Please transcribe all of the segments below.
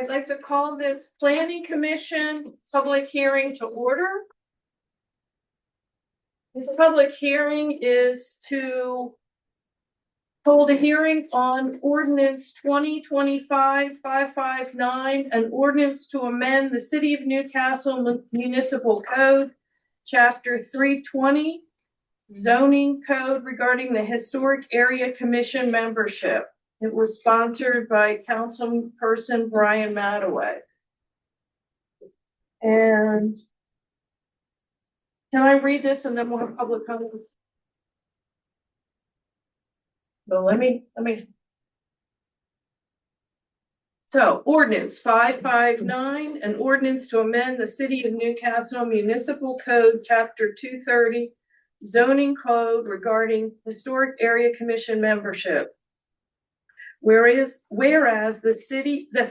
I'd like to call this Planning Commission public hearing to order. This public hearing is to hold a hearing on ordinance 2025-559, an ordinance to amend the City of Newcastle Municipal Code, Chapter 320, zoning code regarding the Historic Area Commission membership. It was sponsored by Councilperson Brian Madaway. And can I read this and then we'll have public comments? So let me. So ordinance 559, an ordinance to amend the City of Newcastle Municipal Code, Chapter 230, zoning code regarding Historic Area Commission membership. Whereas the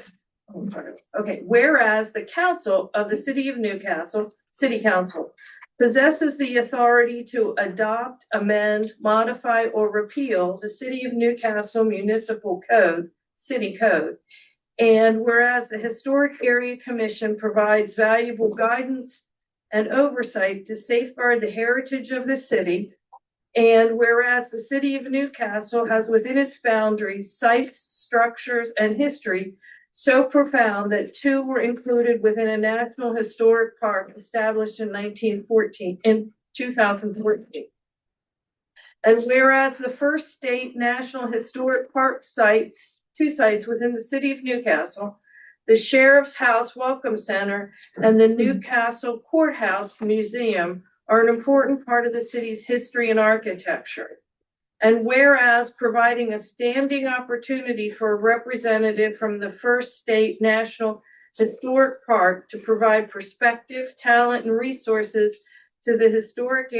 council of the City of Newcastle, City Council, possesses the authority to adopt, amend, modify, or repeal the City of Newcastle Municipal Code, City Code. And whereas the Historic Area Commission provides valuable guidance and oversight to safeguard the heritage of the city, and whereas the City of Newcastle has within its boundaries sites, structures, and history so profound that two were included within a National Historic Park established in 2014. And whereas the first state National Historic Park sites, two sites within the City of Newcastle, the Sheriff's House Welcome Center and the Newcastle Courthouse Museum, are an important part of the city's history and architecture. And whereas providing a standing opportunity for a representative from the first state National Historic Park to provide perspective, talent, and resources to the Historic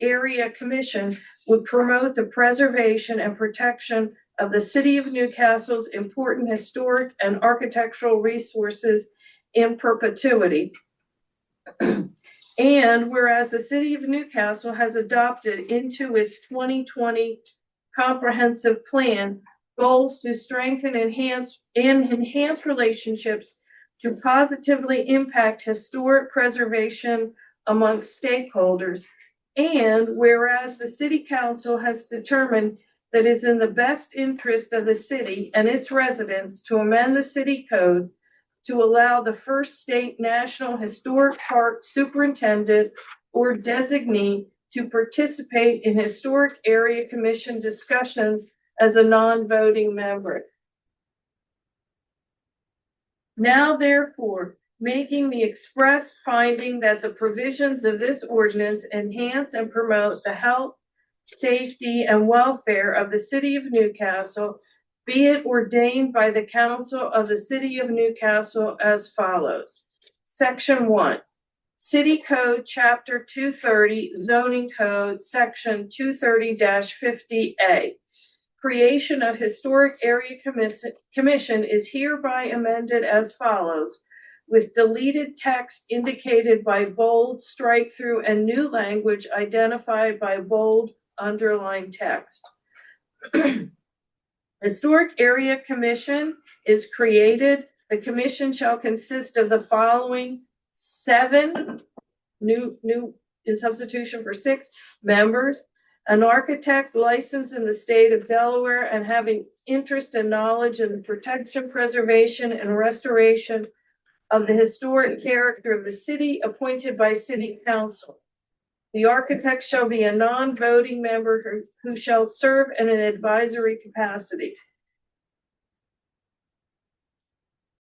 Area Commission would promote the preservation and protection of the City of Newcastle's important historic and architectural resources in perpetuity. And whereas the City of Newcastle has adopted into its 2020 comprehensive plan goals to strengthen and enhance relationships to positively impact historic preservation amongst stakeholders. And whereas the City Council has determined that it is in the best interest of the city and its residents to amend the city code to allow the first state National Historic Park superintendent or designee to participate in Historic Area Commission discussions as a non-voting member. Now, therefore, making the express finding that the provisions of this ordinance enhance and promote the health, safety, and welfare of the City of Newcastle, be it ordained by the Council of the City of Newcastle as follows. Section 1, City Code, Chapter 230, Zoning Code, Section 230-50A. Creation of Historic Area Commission is hereby amended as follows, with deleted text indicated by bold, strike through, and new language identified by bold, underlined text. Historic Area Commission is created. The commission shall consist of the following 7 new in substitution for 6 members: an architect licensed in the state of Delaware and having interest and knowledge in the protection, preservation, and restoration of the historic character of the city, appointed by City Council. The architect shall be a non-voting member who shall serve in an advisory capacity.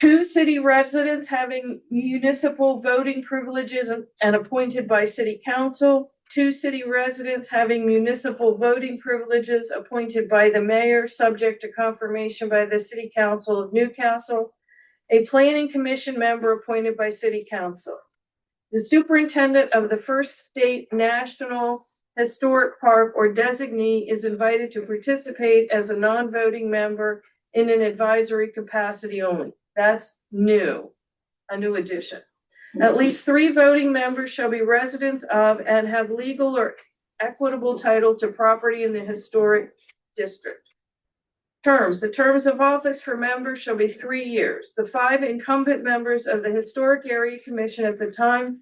2 city residents having municipal voting privileges and appointed by City Council. 2 city residents having municipal voting privileges appointed by the mayor, subject to confirmation by the City Council of Newcastle. A planning commission member appointed by City Council. The superintendent of the first state National Historic Park or designee is invited to participate as a non-voting member in an advisory capacity only. That's new, a new addition. At least 3 voting members shall be residents of and have legal or equitable title to property in the historic district. Terms. The terms of office for members shall be 3 years. The 5 incumbent members of the Historic Area Commission at the time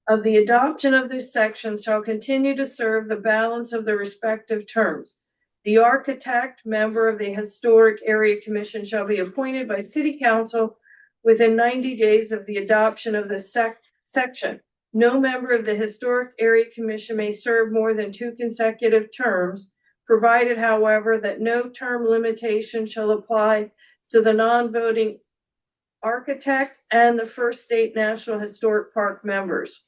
of the adoption of this section shall continue to serve the balance of the respective terms. The architect, member of the Historic Area Commission, shall be appointed by City Council within 90 days of the adoption of this section. No member of the Historic Area Commission may serve more than 2 consecutive terms, provided, however, that no term limitation shall apply to the non-voting architect and the First State National Historic Park members.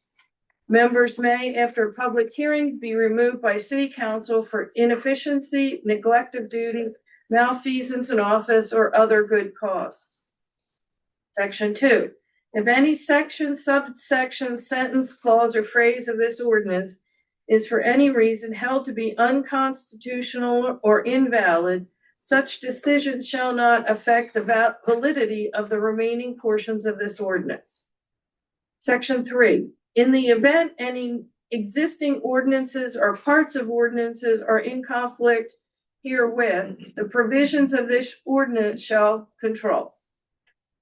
Members may, after a public hearing, be removed by City Council for inefficiency, neglect of duty, malfeasance in office, or other good cause. Section 2. If any section, subsection, sentence, clause, or phrase of this ordinance is for any reason held to be unconstitutional or invalid, such decision shall not affect the validity of the remaining portions of this ordinance. Section 3. In the event any existing ordinances or parts of ordinances are in conflict herewith, the provisions of this ordinance shall control.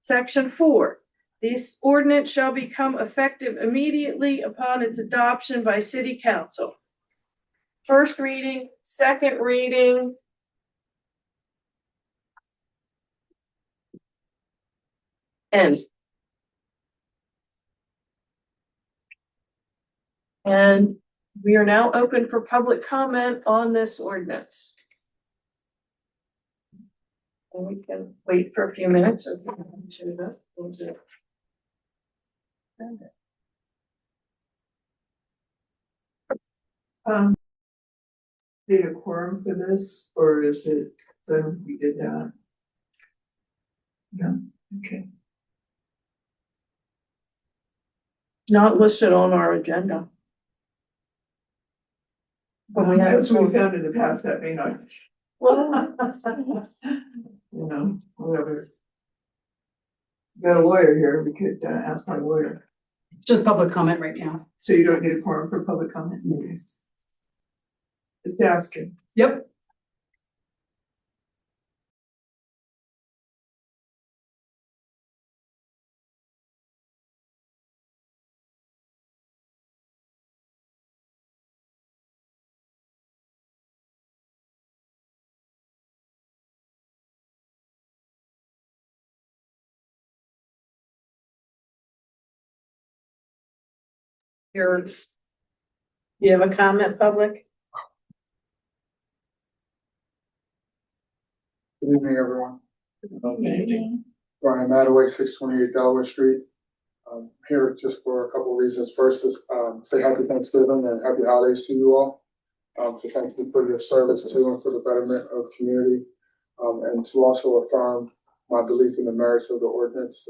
Section 4. This ordinance shall become effective immediately upon its adoption by City Council. First reading, second reading. End. And we are now open for public comment on this ordinance. And we can wait for a few minutes. Need a quorum for this, or is it, then we did that? No, okay. Not listed on our agenda. But we have, That's what we found in the past, that may not. well, You know, whatever. Got a lawyer here, we could ask my lawyer. It's just public comment right now. So you don't need a quorum for public comment? Okay. Just asking. Yep. do you have a comment, public? Good evening, everyone. Okay. Brian Mattaway, 628 Delaware Street. Here just for a couple of reasons. First is say happy Thanksgiving and happy holidays to you all. To thank you for your service too and for the betterment of the community. And to also affirm my belief in the merits of the ordinance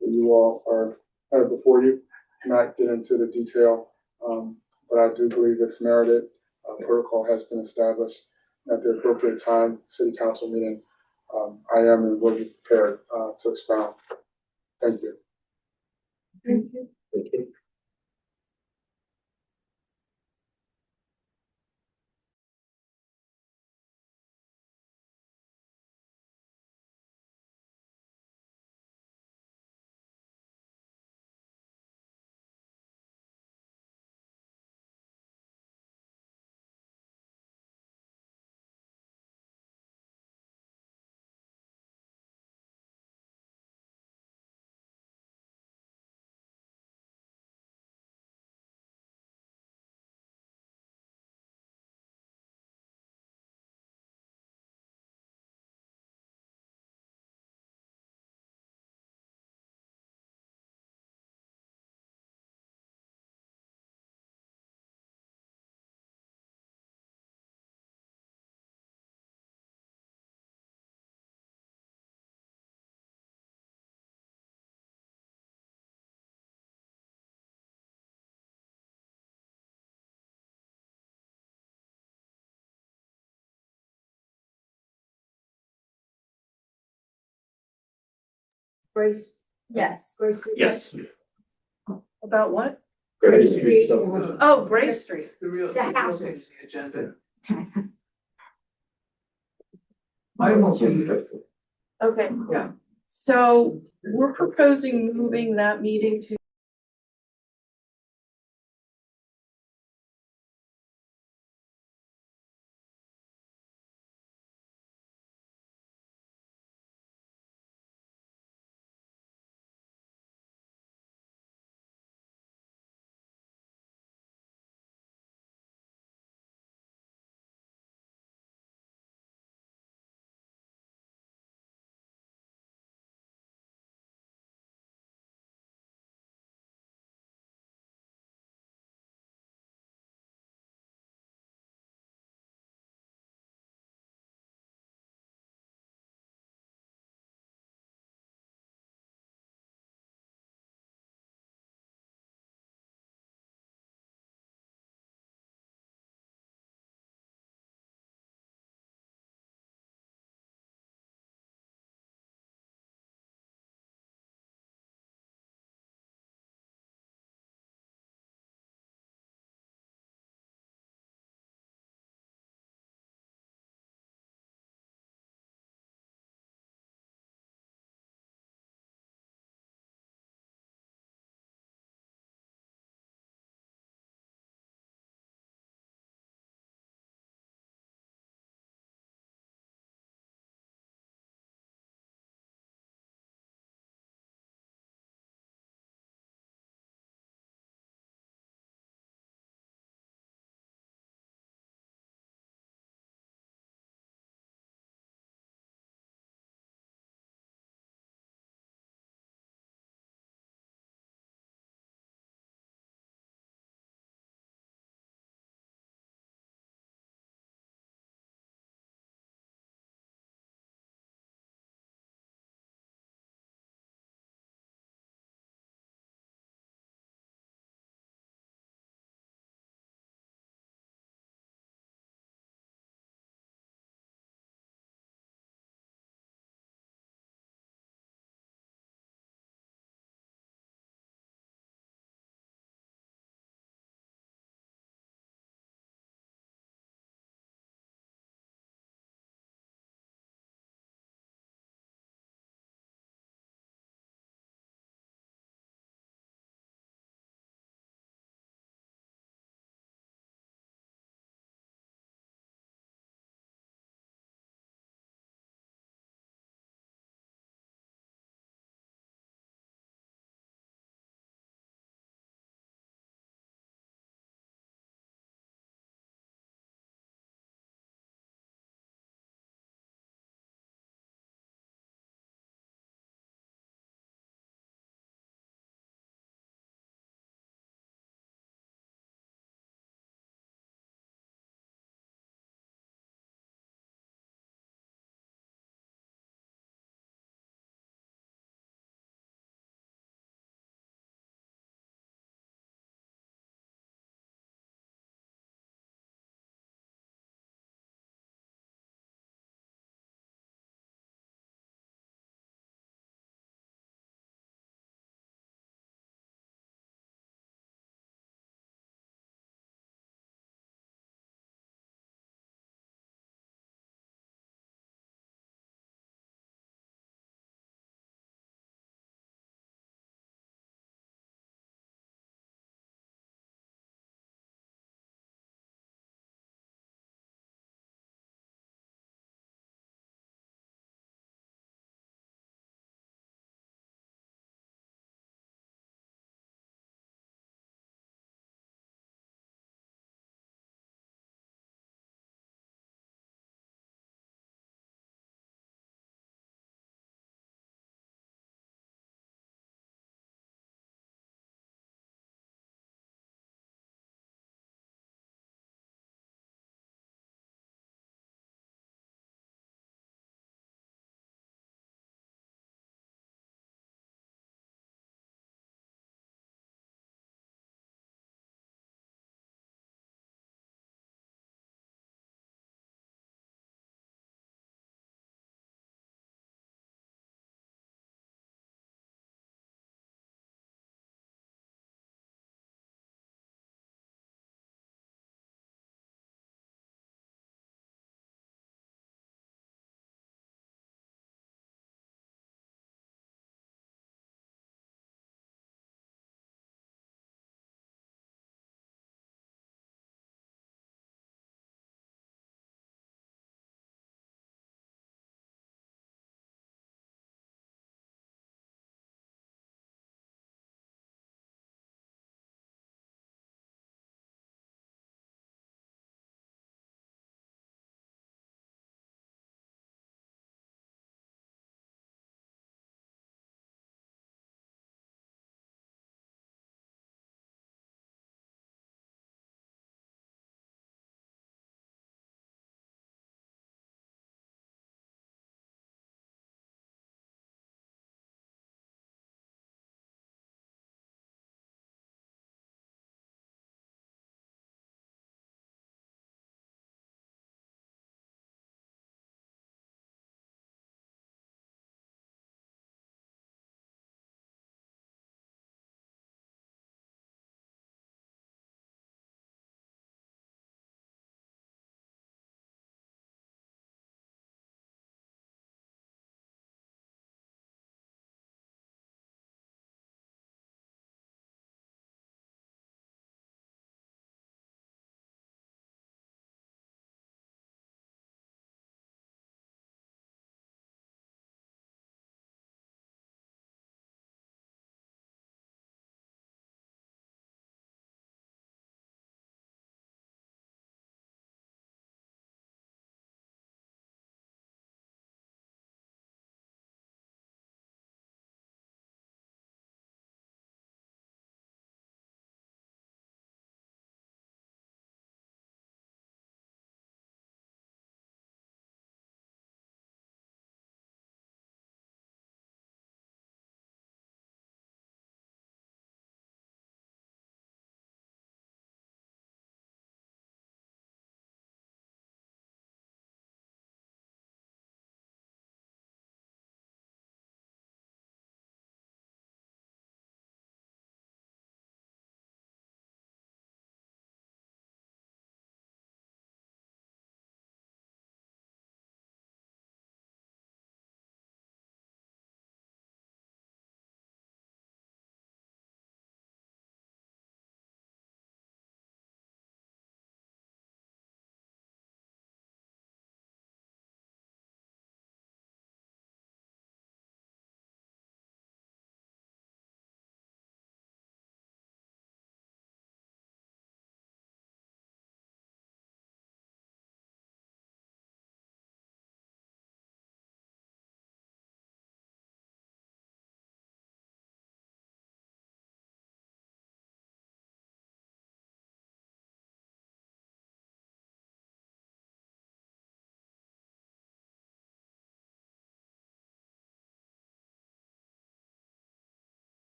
that you all are have before you. Not get into the detail, but I do believe it's merited. Protocol has been established at the appropriate time, City Council meeting. I am and will be prepared to expound. Thank you. Thank you. Thank you. Grace, Yes. Grace. Yes. About what? Great. Street. Oh, Grace Street. The real, The the real houses. thing, the agenda. I won't be interested. Okay. Yeah. So we're proposing moving that meeting to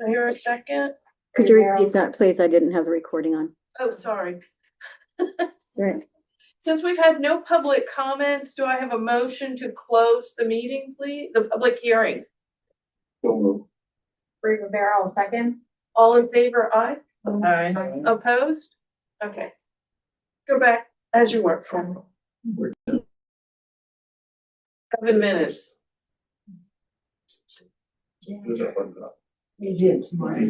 I hear a second. Could you repeat that, please? I didn't have the recording on. Oh, sorry. Right. Since we've had no public comments, do I have a motion to close the meeting, please? The public hearing? Bree Rivera, second. All in favor, aye? Aye. Opposed? Okay. Go back as you were. 7 minutes. You did, smart.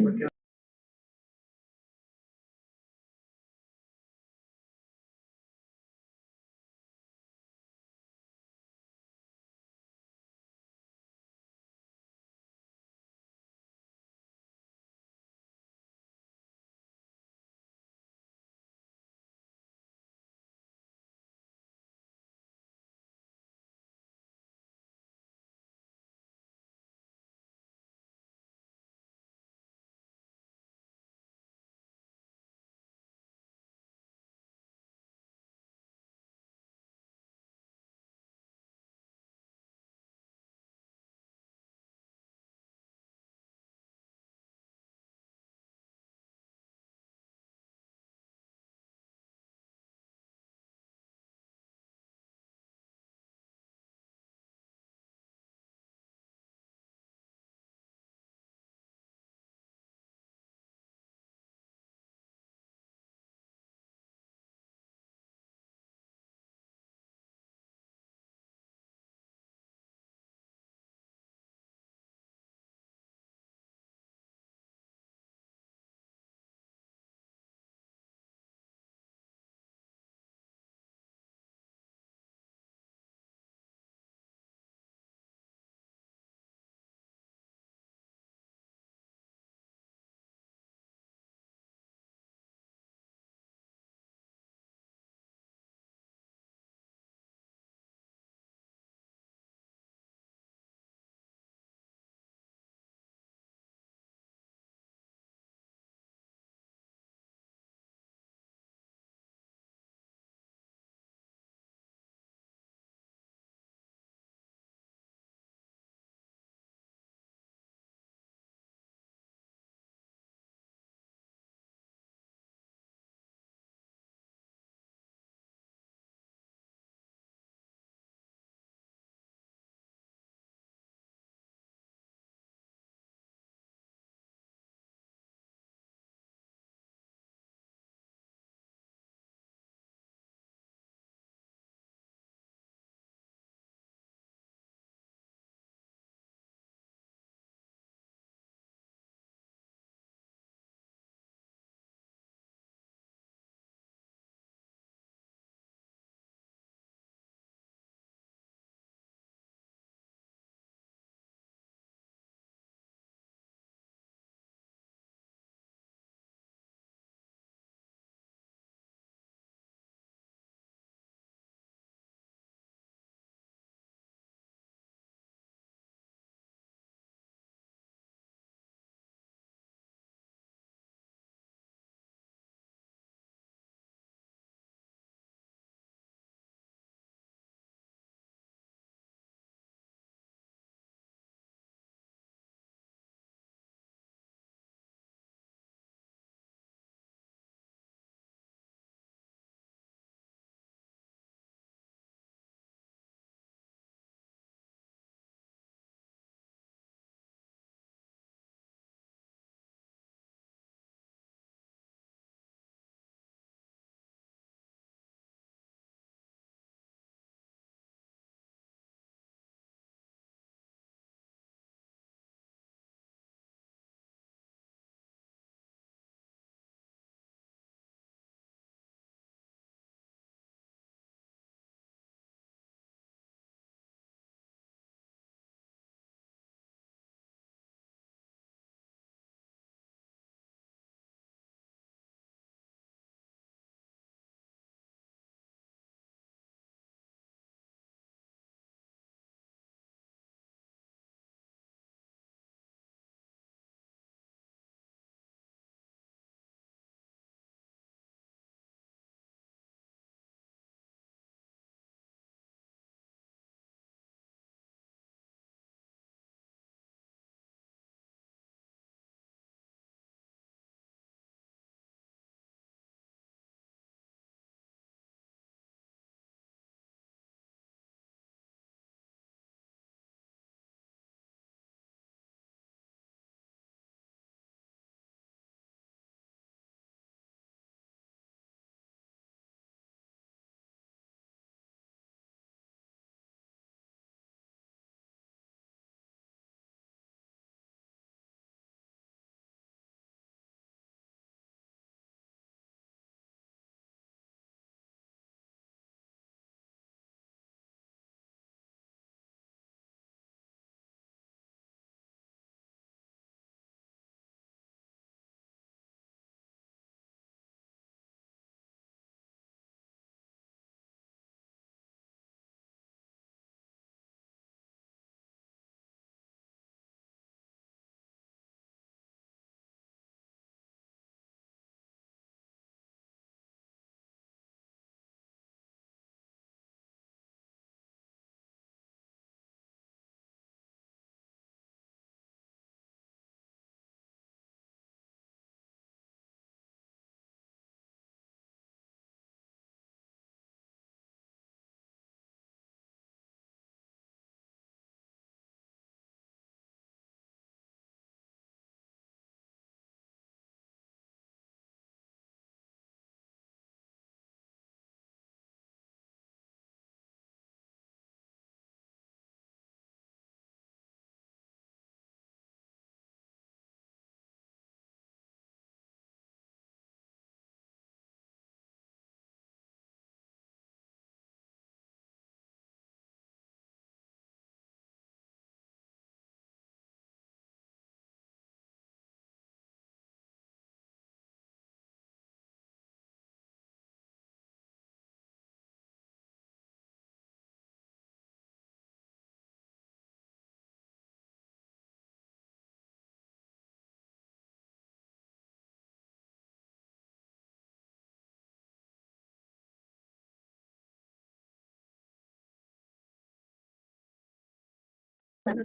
I'd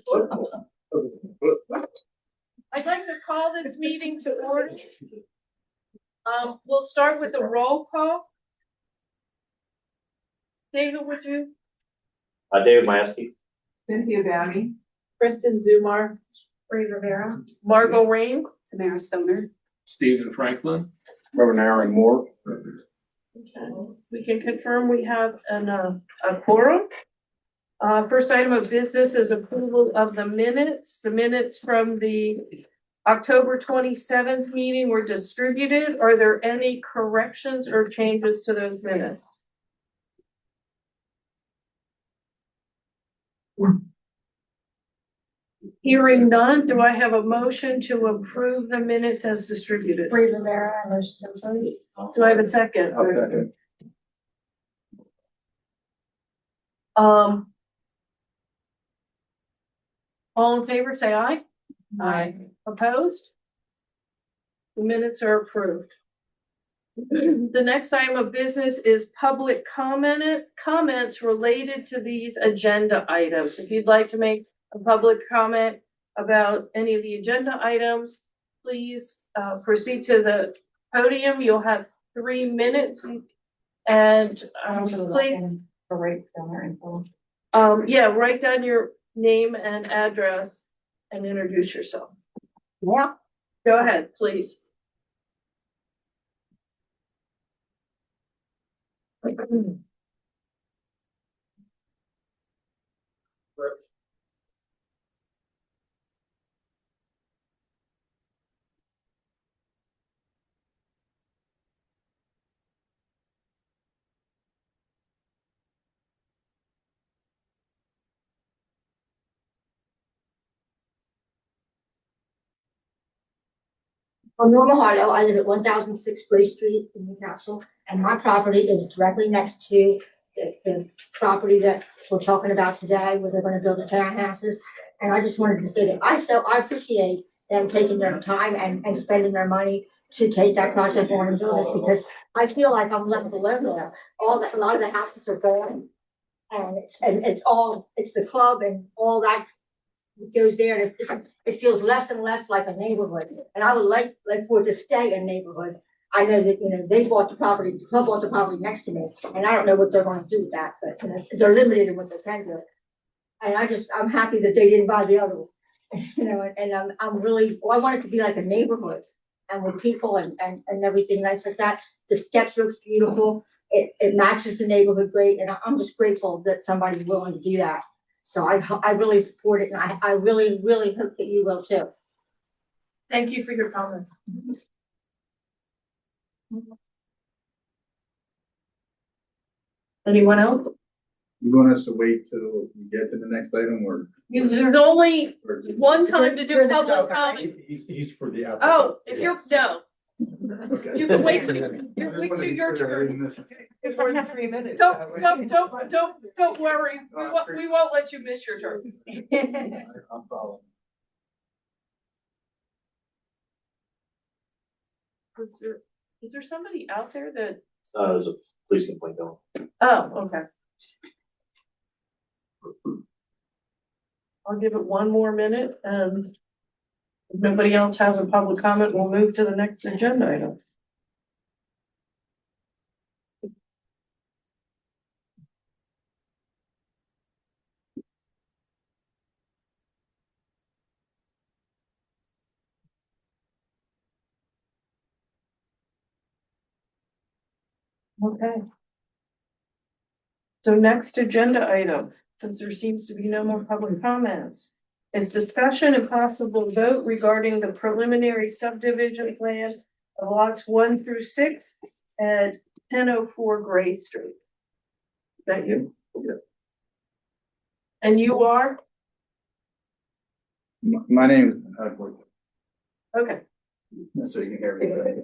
like to call this meeting to order. We'll start with the roll call. David, would you? David Maskey. Cynthia Downey. Kristen Zumar. Ray Rivera. Margot Rain. Tamara Stoner. Stephen Franklin. Reverend Aaron Moore. Okay. We can confirm we have a quorum. First item of business is approval of the minutes from the October 27th meeting were distributed. Are there any corrections or changes to those minutes? Hearing none, do I have a motion to approve the minutes as distributed? Ray Rivera, do I have a second? All in favor, say aye. Aye. Opposed? The minutes are approved. The next item of business is public comments related to these agenda items. If you'd like to make a public comment about any of the agenda items, please proceed to the podium. You'll have 3 minutes. And please, write down your name and address and introduce yourself. Yeah. Go ahead, please. I'm Norma Harlow. I live at 1006 Gray Street in Newcastle, and my property is directly next to the property that we're talking about today, where they're gonna build the townhouses. And I just wanted to say that I appreciate them taking their time and spending their money to take that project on and build it, because I feel like I'm left alone there. A lot of the houses are gone, and it's the club and all that goes there, and it feels less and less like a neighborhood. And I would like for it to stay a neighborhood. I know that, they bought the property, the club bought the property next to me, and I don't know what they're gonna do with that, but they're limited in what they can do. And I'm happy that they didn't buy the other one. And I'm really, I want it to be like a neighborhood, and with people and everything nice like that. The sketch looks beautiful. It matches the neighborhood great, and I'm just grateful that somebody's willing to do that. So I really support it, and I really, really hope that you will too. Thank you for your comment. Anyone else? You want us to wait till we get to the next item or? There's only or just- one time to You're do the public developer, right? comment. He's for the. Oh, if you're, no, Okay. you can wait till I you're just wait wanted till to be your clear, I turn. didn't miss- For 3 minutes. Don't worry. We won't let you miss your turn. I'm following. Is there somebody out there that, There's a police complaint going. oh, okay. I'll give it one more minute, and if nobody else has a public comment, we'll move to the next agenda item. Okay. So next agenda item, since there seems to be no more public comments, is discussion and possible vote regarding the preliminary subdivision plan of lots 1 through 6 at 1004 Gray Street. Is that you? And you are? My name Okay, is, so you can hear me.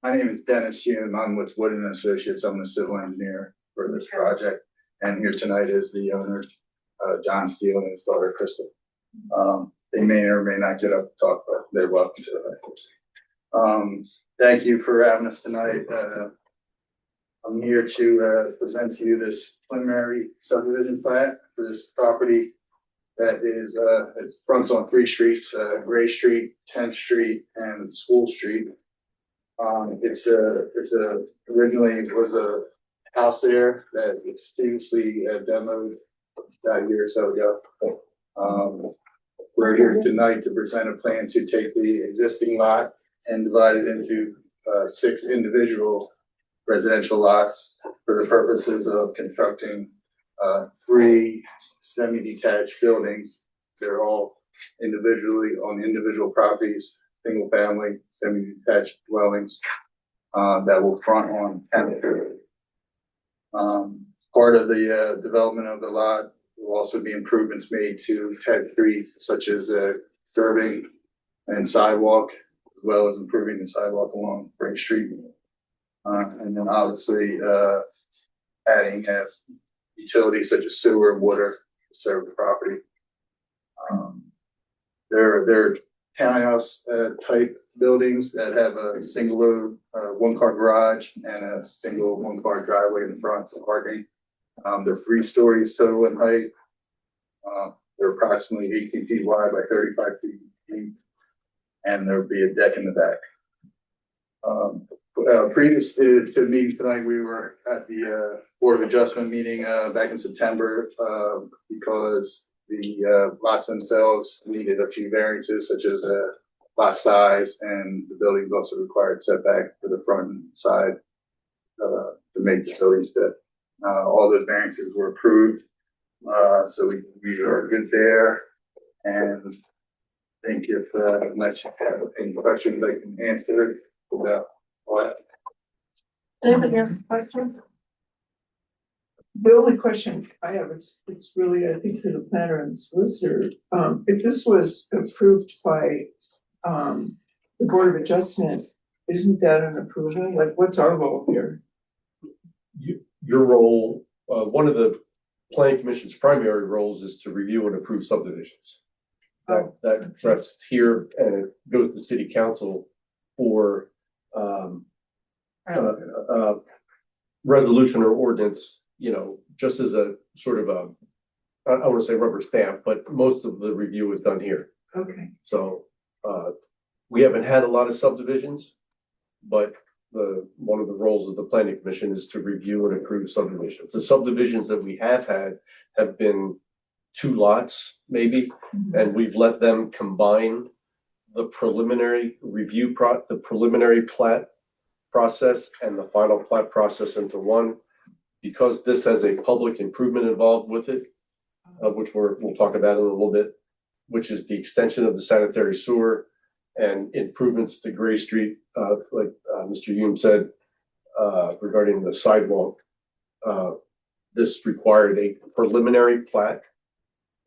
My name is Dennis Hume. I'm with Wood and Associates. I'm the civil engineer for this project. And here tonight is the owner, John Steele, and his daughter, Crystal. They may or may not get up and talk, but they're welcome to. Thank you for having us tonight. I'm here to present to you this preliminary subdivision plat for this property that is, it fronts on three streets, Gray Street, 10th Street, and School Street. It's originally was a house there that was previously demoed about a year or so ago. We're here tonight to present a plan to take the existing lot and divide it into 6 individual residential lots for the purposes of constructing 3 semi-detached buildings. They're all individually on individual properties, single family, semi-detached dwellings that will front on 10th Street. Part of the development of the lot will also be improvements made to 10th Street, such as curbing and sidewalk, as well as improving the sidewalk along Gray Street. And then obviously adding utilities such as sewer and water to serve the property. They're townhouse type buildings that have a single 1-car garage and a single 1-car driveway in the front for parking. They're 3 stories total in height. They're approximately 18 feet wide by 35 feet deep, and there'll be a deck in the back. Previous to the meeting tonight, we were at the Board of Adjustment meeting back in September because the lots themselves needed a few variances, such as lot size, and the buildings also required setback for the front and side to make the buildings fit. All those variances were approved, so we are good there. And I think if unless you have any questions, I can answer about what. David, you have a question? The only question I have is, it's really, I think, for the planner and solicitor. If this was approved by, the Board of Adjustment, isn't that an approval? Like, what's our role here? Your role, one of the planning commission's primary roles is to review and approve subdivisions. That rests here and it goes to city council for, resolution or ordinance, just as a sort of I want to say rubber stamp, but most of the review is done here. Okay. So, we haven't had a lot of subdivisions, but one of the roles of the planning commission is to review and approve subdivisions. The subdivisions that we have had have been 2 lots, maybe, and we've let them combine the preliminary review the preliminary plat process and the final plat process into one. Because this has a public improvement involved with it, which we'll talk about in a little bit, which is the extension of the sanitary sewer and improvements to Gray Street, like Mr. Hume said, regarding the sidewalk. This required a preliminary plat,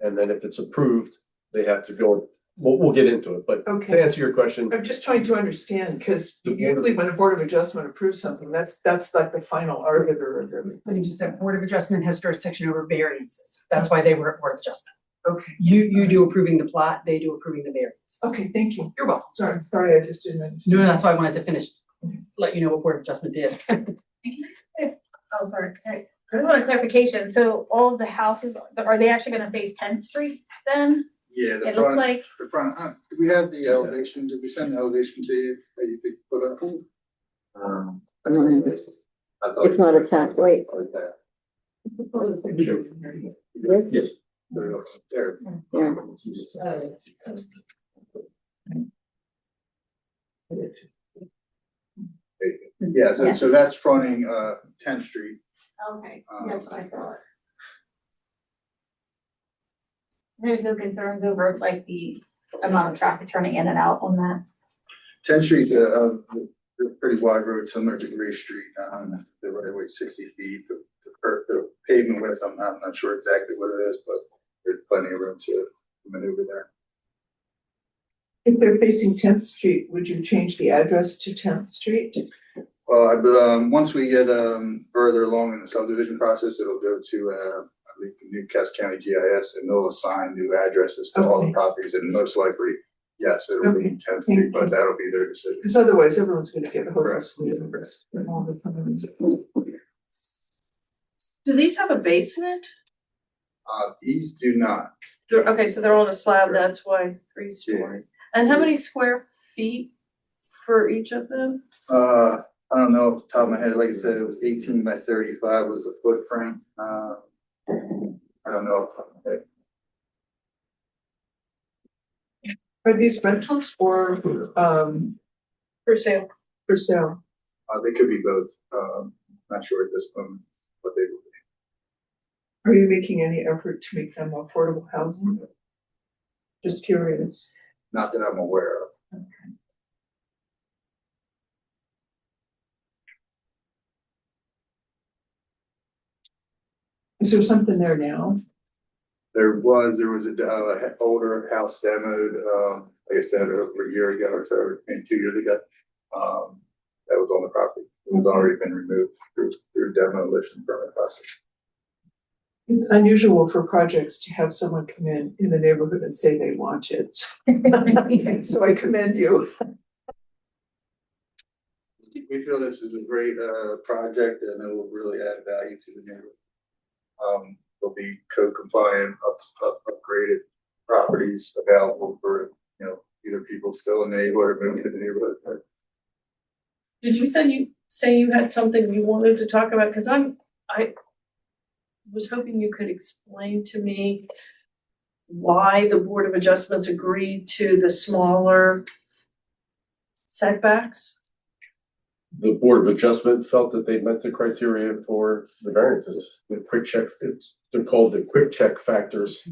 and then if it's approved, they have to go. We'll get into it, but Okay. to answer your question, I'm just trying to understand, because usually when a Board of Adjustment approves something, that's like the final arbiter of everything. But you just said Board of Adjustment has jurisdiction over variances. That's why they were at Board of Adjustment. Okay. You do approving the plot, they do approving the variances. Okay, thank you. You're welcome. Sorry, I just didn't understand. No, that's why I wanted to finish, let you know what Board of Adjustment did. Oh, sorry. I just want a clarification. So all of the houses, are they actually gonna face 10th Street then? Yeah, the It looks front, like, the front, do we have the elevation? Did we send the elevation to you that you could put up? I thought It's not attached, wait. Okay. This? yes. There. Yeah. Yeah, so that's fronting 10th Street. okay, yes, I thought. There's no concerns over like the amount of traffic turning in and out on that? 10th Street's a pretty wide road, similar to Gray Street. The right of way 60 feet. The pavement width, I'm not sure exactly what it is, but there's plenty of room to maneuver there. If they're facing 10th Street, would you change the address to 10th Street? Well, once we get further along in the subdivision process, it'll go to I believe Newcastle County GIS, and they'll assign new addresses to all the Okay. properties, and most likely, yes, it'll be Okay. 10th Street, but that'll be their decision. Because otherwise, everyone's gonna get a hopeless address all the time. Do these have a basement? These do not. Okay, so they're on a slab, that's why 3-story. And how many square feet for each of them? I don't know off the top of my head, like I said, it was 18 by 35 was the footprint. I don't know. Off the top of my head. Are these rentals or, For sale. for sale? They could be both, not sure at this moment what they will be. Are you making any effort to make them affordable housing? Just curious. Not that I'm aware of. Is there something there now? There was a older house demoed, like I said, over a year ago or so, maybe 2 years ago. That was on the property. It was already been removed through demolition permit process. It's unusual for projects to have someone come in the neighborhood and say they want it. So I commend you. We feel this is a great, project and it will really add value to the neighborhood. There'll be code compliant, upgraded properties available for, either people still in the neighborhood or moving to the neighborhood. Did you say you had something you wanted to talk about? Cause I was hoping you could explain to me why the Board of Adjustments agreed to the smaller setbacks. The Board of Adjustment felt that they met the criteria for the variances, the quick check, they're called the quick check factors.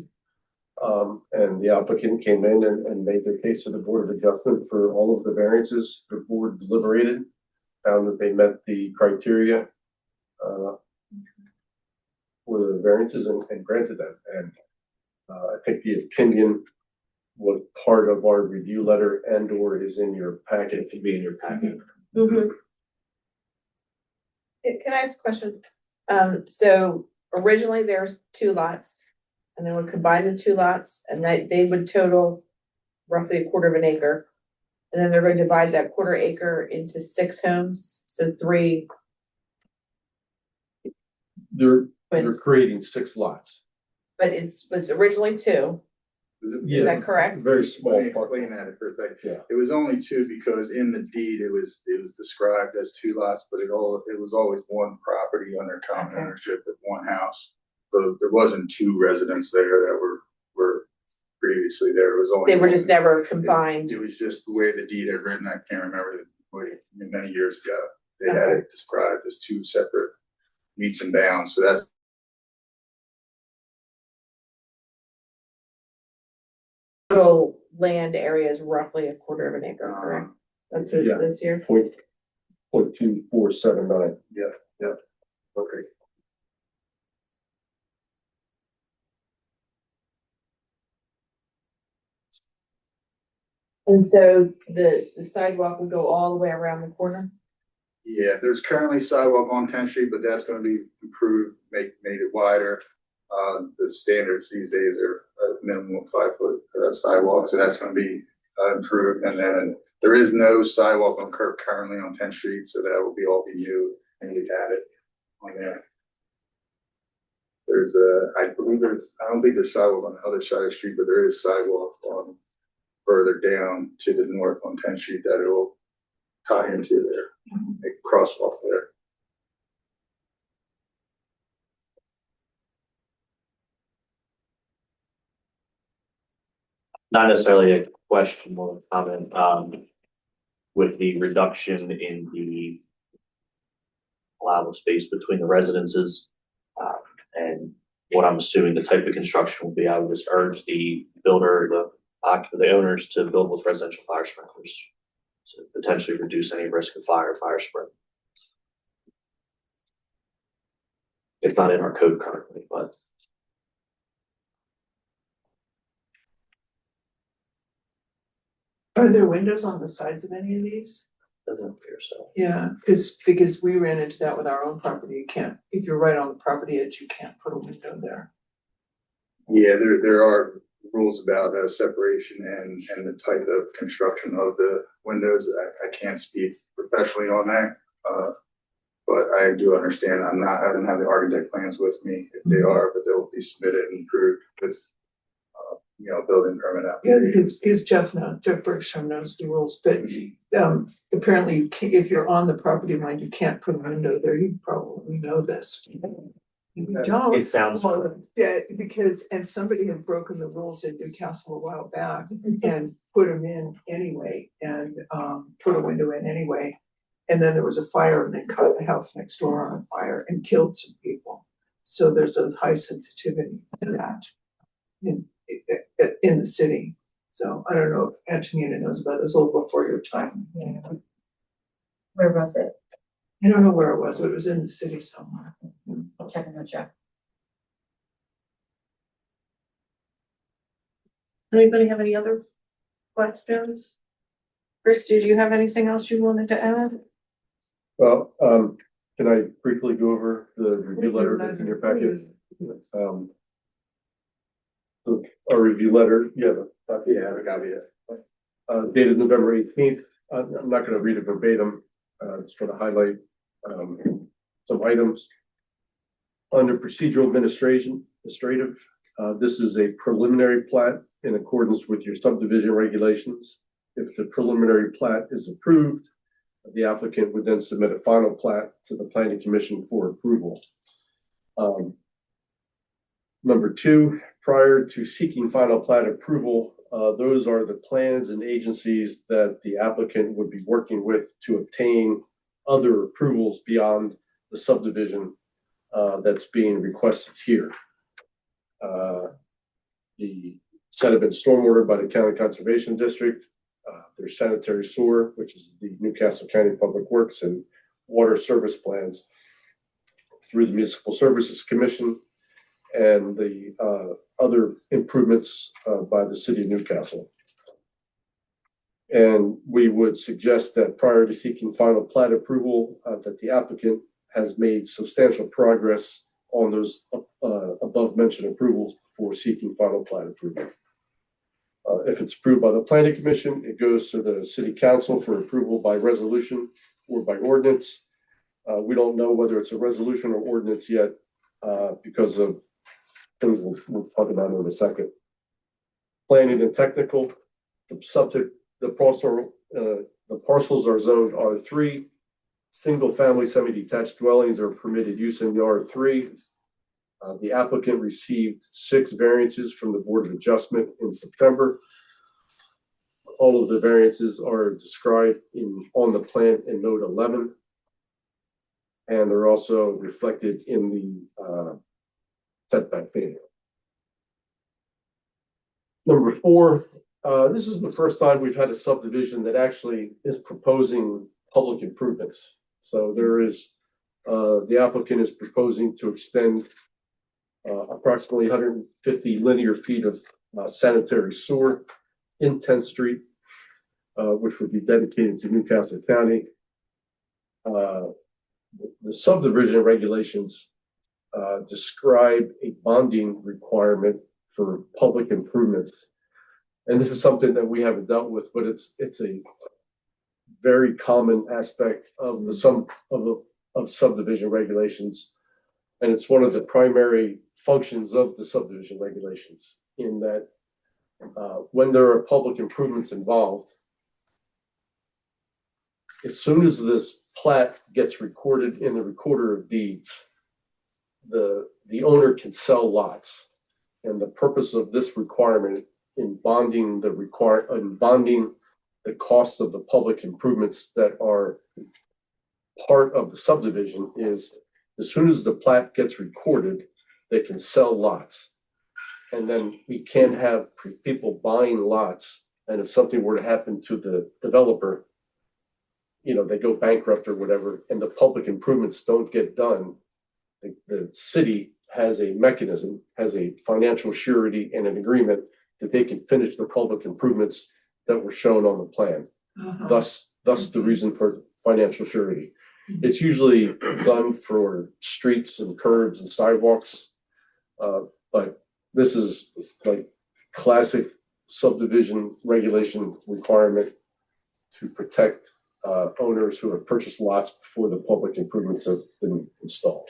And the applicant came in and made their case to the Board of Adjustment for all of the variances. The board deliberated, found that they met the criteria for the variances and granted them. And I think the opinion was part of our review letter and or is in your packet. It should be in your packet. Mm-hmm. Can I ask a question? So originally there's 2 lots. And then we combine the 2 lots and they would total roughly 1/4 acre. And then they're going to divide that 1/4 acre into 6 homes, so 3. They're creating 6 lots. But was originally 2. Is that correct? Very small Let me part. explain that for a second. Yeah. It was only 2 because in the deed, it was described as 2 lots, but it was always one property under common ownership with one house. So there wasn't 2 residents there that were previously there. It was only. They were one. just never combined. It was just the way the deed had written. I can't remember many years ago. They had it described as 2 separate meets and bounds. So that's. Total land area is roughly 1/4 acre, correct? That's what Yeah. it is here. 0.2479. Yeah. Okay. And so the sidewalk will go all the way around the corner? Yeah, there's currently sidewalk on 10th Street, but that's gonna be improved, made it wider. The standards these days are a minimum of 5-foot sidewalks, so that's gonna be improved. And then there is no sidewalk on curb currently on 10th Street, so that will all be new and we've added on there. I don't think there's sidewalk on the other side of the street, but there is sidewalk on further down to the north on 10th Street that it will tie into there, a crosswalk there. Not necessarily a question or a comment, with the reduction in the allowable space between the residences, and what I'm assuming the type of construction will be, I would just urge the builder, the owners to build with residential fire sprinklers to potentially reduce any risk of fire spread. It's not in our code currently, but Are there windows on the sides of any of these? doesn't appear so. Yeah, because we ran into that with our own property. You can't, if you're right on the property edge, you can't put a window there. Yeah, there are rules about separation and the type of construction of the windows. I can't speak professionally on that. But I do understand. I don't have the architect plans with me if they are, but they'll be submitted and approved with building permit Yeah, application. because Jeff Bergstrom knows the rules, but, apparently you can't, if you're on the property line, you can't put a window there. You probably know this. You don't. It sounds- Well, yeah, because, and somebody had broken the rules in Newcastle a while back and put them in anyway and, put a window in anyway. And then there was a fire and they caught the house next door on fire and killed some people. So there's a high sensitivity to that in the city. So I don't know if Antonina knows about it. It was a little before your time. Where was it? I don't know where it was, but it was in the city somewhere. I'll check in with Jeff. Anybody have any other questions? Christy, do you have anything else you wanted to add? Well, can I briefly go over the review letter that's in your packet? So our review letter, yeah, I got it. dated November 18th. I'm not gonna read it verbatim, just gonna highlight, some items. Under procedural administrative, this is a preliminary plat in accordance with your subdivision regulations. If the preliminary plat is approved, the applicant would then submit a final plat to the planning commission for approval. Number two, prior to seeking final plat approval, those are the plans and agencies that the applicant would be working with to obtain other approvals beyond the subdivision that's being requested here. The sediment stormwater by the County Conservation District, there's sanitary sewer, which is the Newcastle County Public Works, and water service plans through the Municipal Services Commission, and the other improvements by the city of Newcastle. And we would suggest that prior to seeking final plat approval, that the applicant has made substantial progress on those above mentioned approvals before seeking final plat approval. If it's approved by the planning commission, it goes to the city council for approval by resolution or by ordinance. We don't know whether it's a resolution or ordinance yet because of things we'll talk about in a second. Planning and technical, the parcels are zoned R3. Single-family semi-detached dwellings are permitted use in the R3. The applicant received 6 variances from the Board of Adjustment in September. All of the variances are described on the plan in Note 11. And they're also reflected in the setback data. Number 4, this is the first time we've had a subdivision that actually is proposing public improvements. So there is, the applicant is proposing to extend approximately 150 linear feet of sanitary sewer in 10th Street, which would be dedicated to Newcastle County. The subdivision regulations describe a bonding requirement for public improvements. And this is something that we haven't dealt with, but it's a very common aspect of of subdivision regulations. And it's one of the primary functions of the subdivision regulations in that when there are public improvements involved, as soon as this plat gets recorded in the recorder of deeds, the owner can sell lots. And the purpose of this requirement in bonding the cost of the public improvements that are part of the subdivision is as soon as the plat gets recorded, they can sell lots. And then we can't have people buying lots. And if something were to happen to the developer, they go bankrupt or whatever, and the public improvements don't get done, the city has a mechanism, has a financial surety and an agreement that they can finish the public improvements that were shown on the plan. Thus the reason for financial surety. It's usually done for streets and curbs and sidewalks, but this is like classic subdivision regulation requirement to protect owners who have purchased lots before the public improvements have been installed.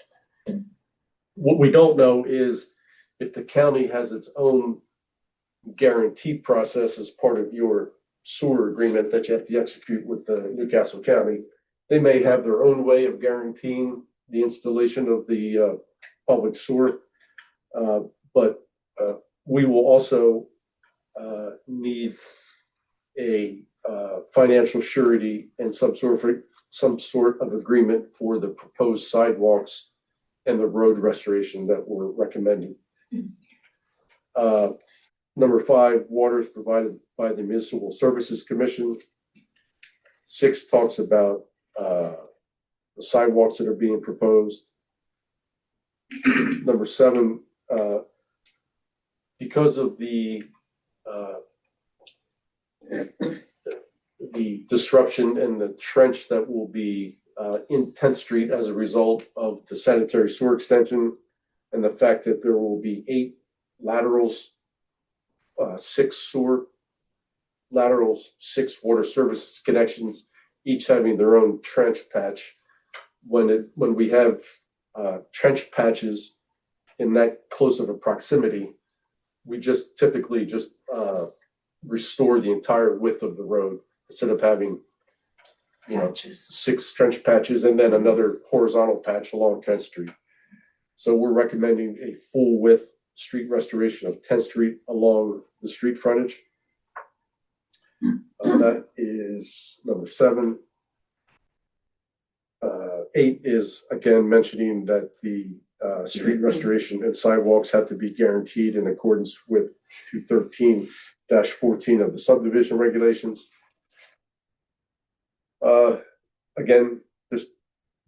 What we don't know is if the county has its own guarantee process as part of your sewer agreement that you have to execute with the Newcastle County. They may have their own way of guaranteeing the installation of the public sewer. But we will also need a financial surety and some sort of agreement for the proposed sidewalks and the road restoration that we're recommending. Number 5, water is provided by the Municipal Services Commission. 6 talks about the sidewalks that are being proposed. Number 7, because of the disruption and the trench that will be in 10th Street as a result of the sanitary sewer extension, and the fact that there will be 8 laterals, 6 sewer laterals, 6 water services connections, each having their own trench patch. When we have trench patches in that close of a proximity, we just typically restore the entire width of the road instead of having, 6 trench patches and then another horizontal patch along 10th Street. So we're recommending a full width street restoration of 10th Street along the street frontage. That is number 7. 8 is again mentioning that the street restoration and sidewalks have to be guaranteed in accordance with 213-14 of the subdivision regulations. Again,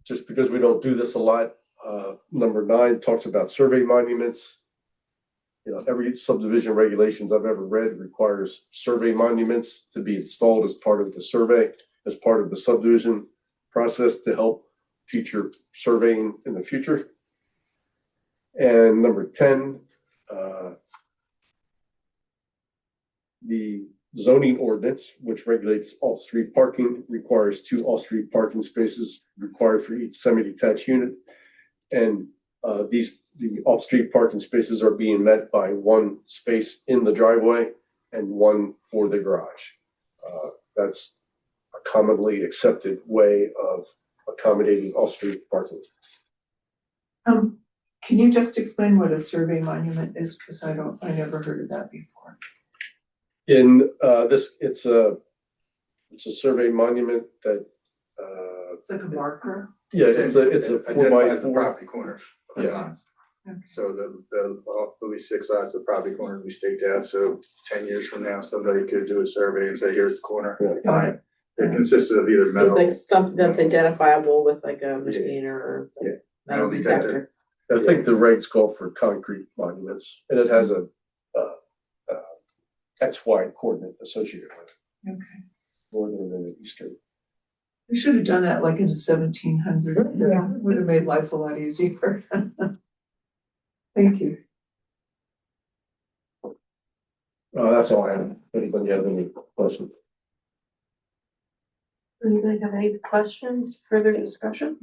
just because we don't do this a lot, number 9 talks about survey monuments. Every subdivision regulations I've ever read requires survey monuments to be installed as part of the survey, as part of the subdivision process to help future surveying in the future. And number 10, the zoning ordinance, which regulates off-street parking, requires 2 off-street parking spaces required for each semi-detached unit. And the off-street parking spaces are being met by 1 space in the driveway and 1 for the garage. That's a commonly accepted way of accommodating off-street parking. Can you just explain what a survey monument is? Because I never heard of that before. In it's a survey monument that It's like a marker. yeah, it's a 4x4 the property corners of the Yeah. lots. So there'll be 6 lots of property corners we staked out, so 10 years from now, somebody could do a survey and say, here's the corner. Got it. It consisted of either It's metal. like something that's identifiable with like a machine or Yeah. metal Metal detector. I think the regs call for concrete monuments, and it has a XY coordinate associated with it, Okay. northern and eastern. We should have done that like in the 1700s. Yeah. Would have made life a lot easier. Thank you. That's all I have. Anybody have any questions? Anybody have any questions, further discussion?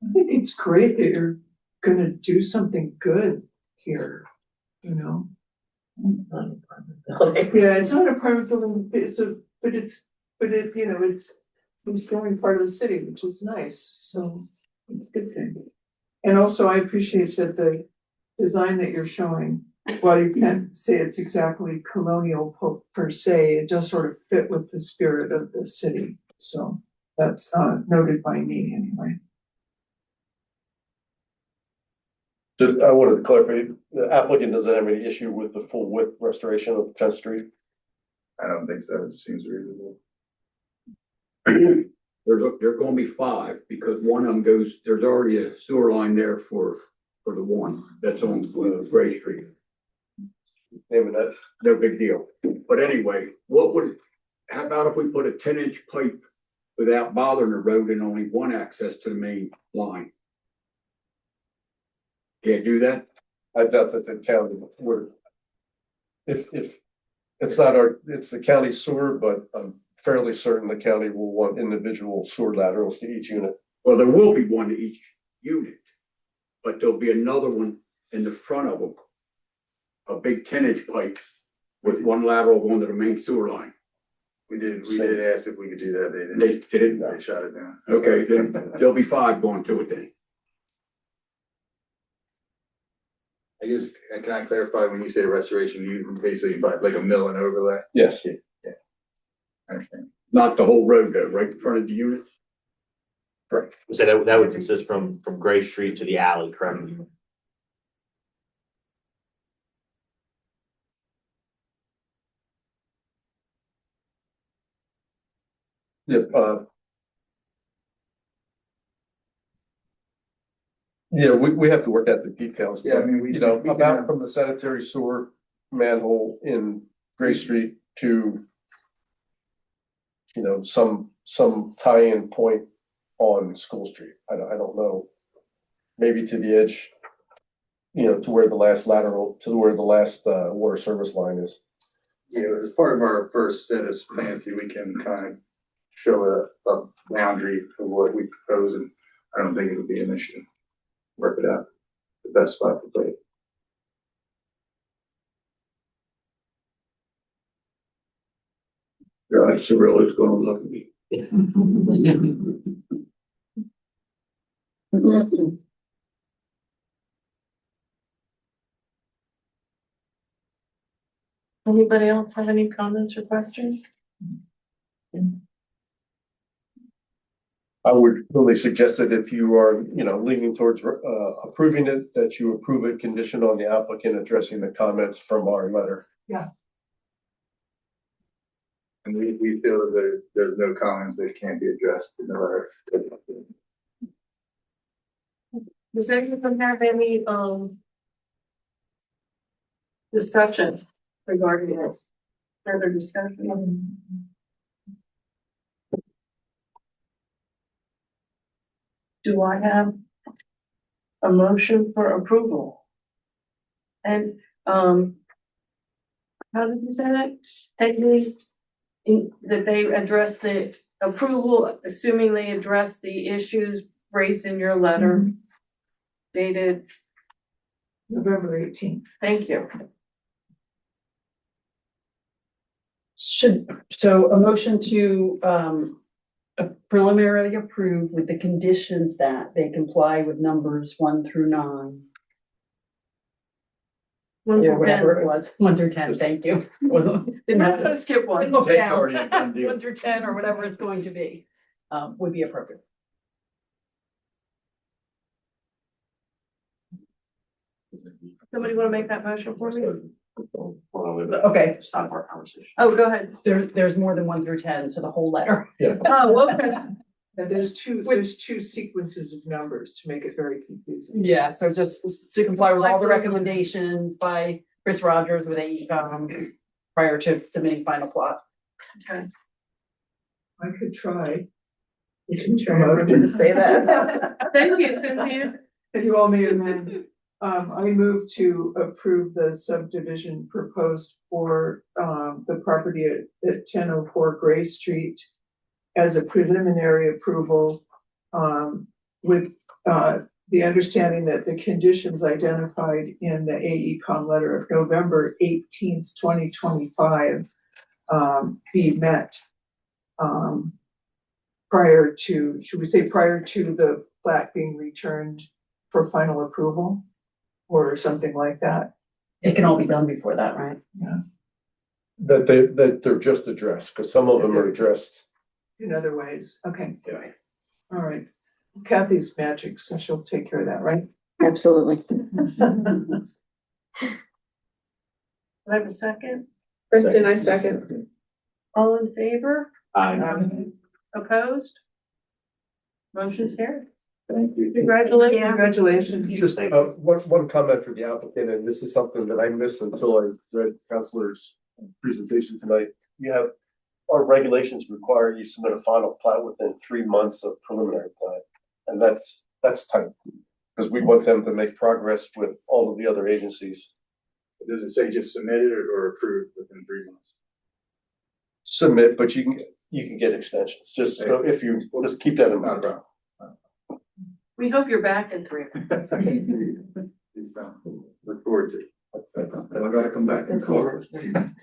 I think it's great that you're gonna do something good here, Yeah, it's not an apartment building, but it's restoring part of the city, which is nice, so it's a good thing. And also, I appreciate that the design that you're showing, while you can't say it's exactly colonial per se, it does sort of fit with the spirit of the city, so that's noted by me anyway. Just, I wanted to clarify, the applicant doesn't have any issue with the full width restoration of 10th Street? I don't think so. It seems reasonable. There's gonna be 5, because one of them there's already a sewer line there for the one that's on Gray Street. Name of that. No big deal. But anyway, how about if we put a 10-inch pipe without bothering the road and only one access to the main line? Can't do that? I doubt that the county would. If it's the county sewer, but I'm fairly certain the county will want individual sewer laterals to each unit. Well, there will be one to each unit, but there'll be another one in the front of them. A big 10-inch pipe with one lateral going to the main sewer line. We did ask if we could do that, they didn't, They didn't, they shut it down. okay, then there'll be 5 going to it then. I guess, can I clarify, when you say restoration, you basically buy like a mill and overlay? Yes. I understand. Not the whole road though, right in front of the units? So that would consist from Gray Street to the alley, correct? Yep, yeah, we have to work out the details. Yeah, I but, mean, we- You know, we can about have- from the sanitary sewer manhole in Gray Street to, you know, some tie-in point on School Street. I don't know. Maybe to the edge, you know, to where the last water service line is. Yeah, as part of our first set of plans, we can kind of show a boundary of what we propose, and I don't think it would be an issue. Work it out, the best spot to play. God, Cyril is gonna look at me. Anybody else have any comments or questions? I would really suggest that if you are, you know, leaning towards approving it, that you approve it conditioned on the applicant addressing the comments from our letter. And we feel that there's no comments that can't be addressed in the letter. Does anyone have any, discussion regarding this? Further discussion? Do I have a motion for approval? And, how did you say that? Technically, that they address the approval, assuming they address the issues raised in your letter dated, November 18th. thank you. So a motion to, preliminarily approve with the conditions that they comply with numbers 1 through 9. Or whatever it was, 1 through 10, thank you. Wasn't, didn't I'm have gonna to skip one. look Take down. already a done deal. 1 through 10 or whatever it's going to be, would be appropriate. Somebody wanna make that motion for me? Okay. Stop our conversation. Oh, go ahead. There's more than 1 through 10, so the whole letter. Oh, okay. And there's two sequences of numbers to make it very confusing. Yeah, so just to comply with all the recommendations by Chris Rogers with AECom prior to submitting final plot. Okay. I could try. You can try. Remember to say that. Thank you, Cynthia. And you all may amend. I move to approve the subdivision proposed for, the property at 1004 Gray Street as a preliminary approval, with, the understanding that the conditions identified in the AECom letter of November 18th, 2025, be met, prior to, should we say prior to the plat being returned for final approval? Or something like that. It can all be done before that, right? That they're just addressed, because some of them are addressed. In other ways, okay. All right. Kathy's magic, so she'll take care of that, right? Absolutely. Do I have a second? Kristen, I second. All in favor? Aye. Opposed? Motion's carried. Thank you. Congratulations. Congratulations. Just, one comment for the applicant, and this is something that I missed until I read Counselor's presentation tonight. You have, our regulations require you submit a final plat within 3 months of preliminary plat. And that's tight, because we want them to make progress with all of the other agencies. Does it say just submitted or approved within 3 months? Submit, but you can get extensions, just so if you, just keep that in Not a mind. problem. We hope you're back in 3 months. Please don't. Look forward to it. Then I gotta come back and call.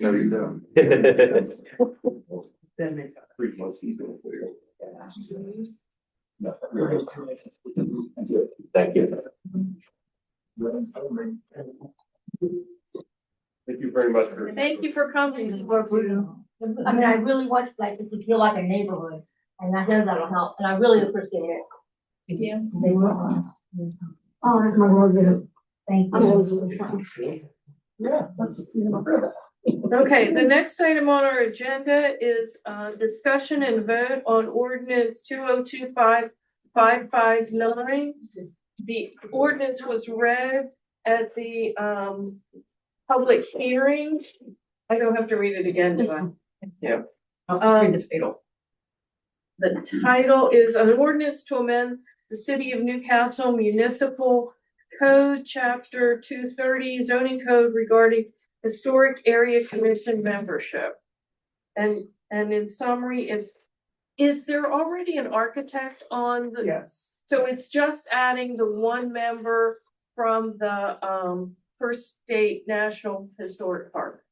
No, you don't. 3 months even. Thank you. Thank you very much. Thank you for coming. I mean, I really want, like, it to feel like a neighborhood, and I know that'll help, and I really appreciate it. Yeah. Oh, that's my husband. Thank you. Okay, the next item on our agenda is discussion and vote on ordinance 2025-559. The ordinance was read at the public hearing. I don't have to read it again, do I? Yeah. I'll read the title. The title is an ordinance to amend the City of Newcastle Municipal Code, Chapter 230 zoning code regarding historic area commission membership. And in summary, is there already an architect on the? Yes. So it's just adding the one member from the First State National Historic Park.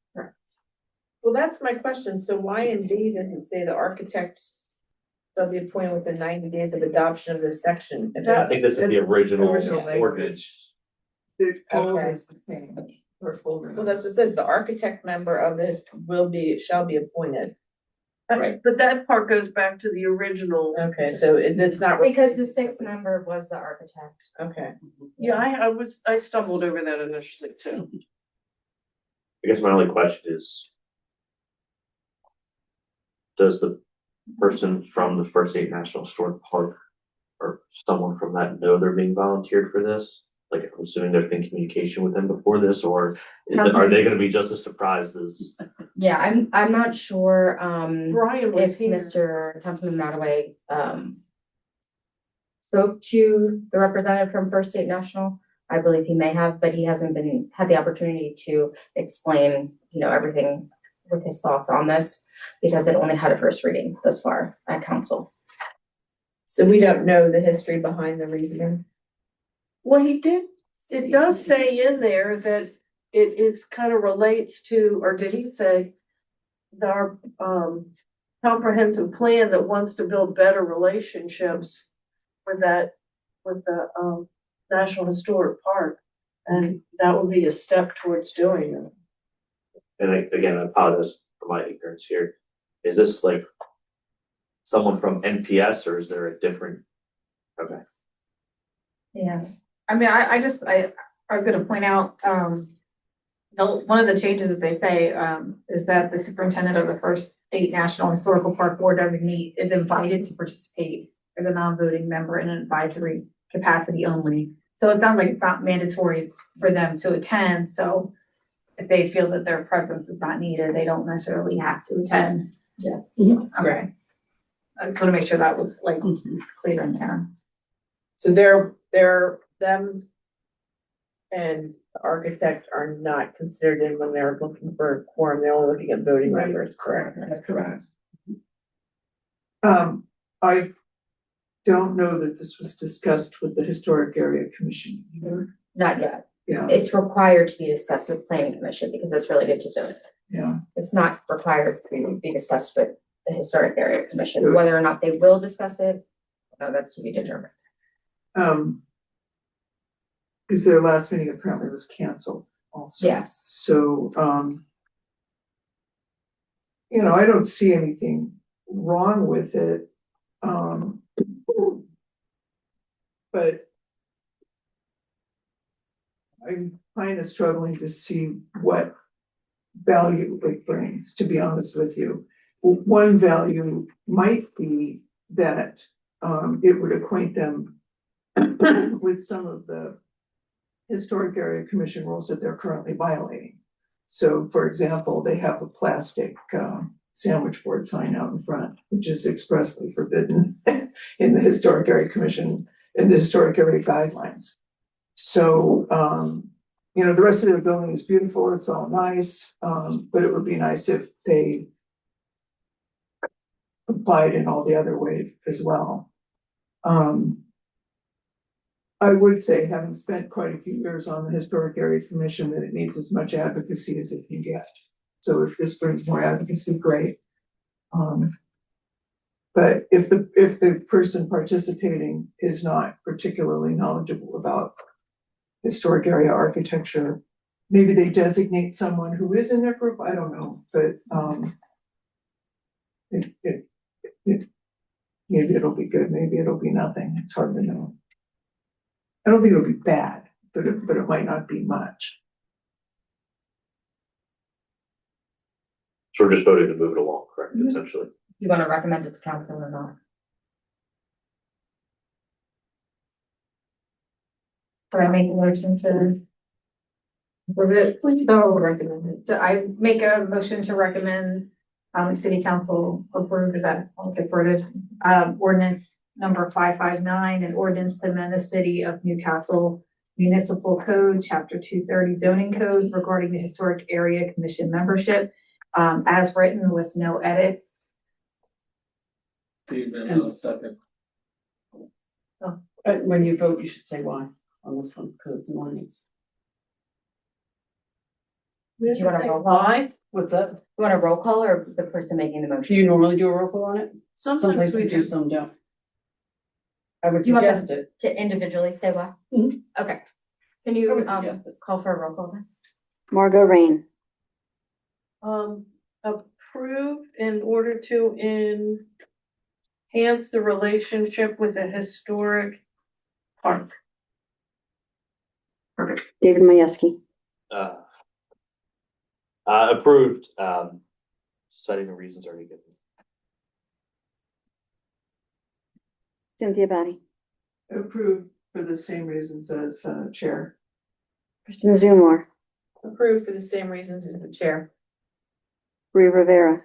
Well, that's my question. So why in B does it say the architect shall be appointed within 90 days of adoption of this section? If I think this is the original Original language. ordinance. The code Okay. is the same. Or folder. Well, that's what it says. The architect member of this shall be appointed. Right. But that part goes back to the original. Okay, so it's not. Because the sixth member was the architect. Okay. Yeah, I stumbled over that initially too. I guess my only question is, does the person from the First State National Historic Park or someone from that know they're being volunteered for this? Like, I'm assuming there's been communication with them before this, or are they gonna be just as surprised as? Yeah, I'm not sure, Brian was if here. Mr. Councilman Mataway, spoke to the representative from First State National. I believe he may have, but he hasn't had the opportunity to explain, everything with his thoughts on this, because it only had a first reading thus far at council. So we don't know the history behind the reasoning. Well, it does say in there that it is kind of relates to, or did he say? Our comprehensive plan that wants to build better relationships with the National Historic Park. And that would be a step towards doing it. And again, I apologize for my ignorance here. Is this like someone from NPS or is there a different? Okay. Yeah, I mean, I was gonna point out, one of the changes that they say, is that the superintendent of the First State National Historical Park Board designee is invited to participate as a non-voting member in an advisory capacity only. So it sounds like it's not mandatory for them to attend, so if they feel that their presence is not needed, they don't necessarily have to attend. Yeah. Okay. I just wanna make sure that was like clear in there. So them and the architect are not considered in when they're looking for a quorum. They're only looking at voting Right. members, correct? That's correct. I don't know that this was discussed with the Historic Area Commission either. Not yet. Yeah, It's required to be discussed with planning commission because it's related to zoning. yeah. It's not required to be discussed with the historic area commission, whether or not they will discuss it. No, that's to be determined. Because their last meeting apparently was canceled also. Yes. So, I don't see anything wrong with it. But I'm kind of struggling to see what value it brings, to be honest with you. One value might be that, it would acquaint them with some of the Historic Area Commission rules that they're currently violating. So, for example, they have a plastic sandwich board sign out in front, which is expressly forbidden in the Historic Area Commission, in the Historic Area Guidelines. So, the rest of their building is beautiful, it's all nice, but it would be nice if they applied in all the other ways as well. I would say, having spent quite a few years on the Historic Area Commission, that it needs as much advocacy as it can get. So if this brings more advocacy, great. But if the person participating is not particularly knowledgeable about historic area architecture, maybe they designate someone who is in their group, I don't know, but, maybe it'll be good, maybe it'll be nothing, it's hard to know. I don't think it'll be bad, but it might not be much. So we're just voting to move it along, correct, essentially? You want to recommend it to council or not? So I make a motion to approve it, please, so recommend it. So I make a motion to recommend, city council approve that, I'll get worded, ordinance number 559, an ordinance to amend the city of Newcastle Municipal Code, chapter 230 zoning code regarding the Historic Area Commission membership, as written with no edits. Second. When you vote, you should say why on this one, because it's an ordinance. Do you want a roll call? Why? What's that? You want a roll call or the person making the Do motion? you normally do a roll call on it? Some Sometimes places we do, do. some don't. I would You want suggest it. To individually say why? Mhm. Okay. Can I you, would suggest it. call for a roll call then? Margot Rain, Approve in order to enhance the relationship with a historic park. David Majewski, Approved, citing the reasons already given. Cynthia Batty, Approved for the same reasons as chair. Kristen Zumar, Approved for the same reasons as the chair. Bree Rivera,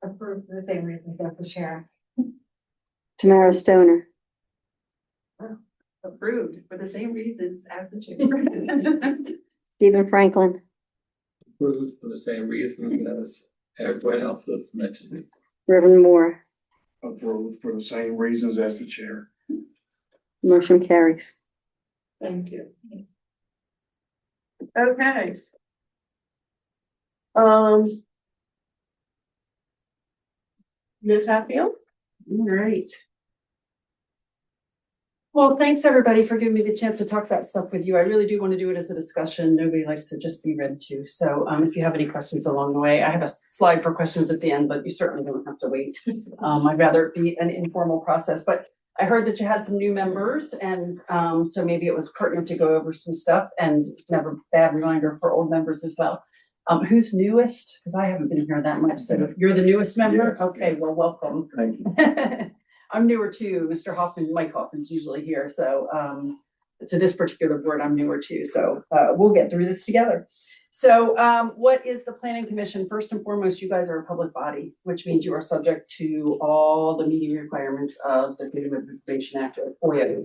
Approved for the same reasons as the chair. Tamara Stoner, Approved for the same reasons as the chair. Stephen Franklin, Approved for the same reasons as everyone else has mentioned. Reverend Moore. Approved for the same reasons as the chair. Motion carries. Thank you. Okay. Ms. Hatfield? All right. Well, thanks everybody for giving me the chance to talk about stuff with you. I really do want to do it as a discussion. Nobody likes to just be read to. So if you have any questions along the way, I have a slide for questions at the end, but you certainly don't have to wait. I'd rather it be an informal process, but I heard that you had some new members and so maybe it was pertinent to go over some stuff, and it's never a bad reminder for old members as well. Who's newest? Because I haven't been here that much. So you're the newest member? Yeah. Okay, well, welcome. Thank you. I'm newer too. Mr. Hoffman, Mike Hoffman's usually here. So to this particular board, I'm newer too. So we'll get through this together. So what is the Planning Commission? First and foremost, you guys are a public body, which means you are subject to all the meeting requirements of the Freedom of Information Act or FOIA.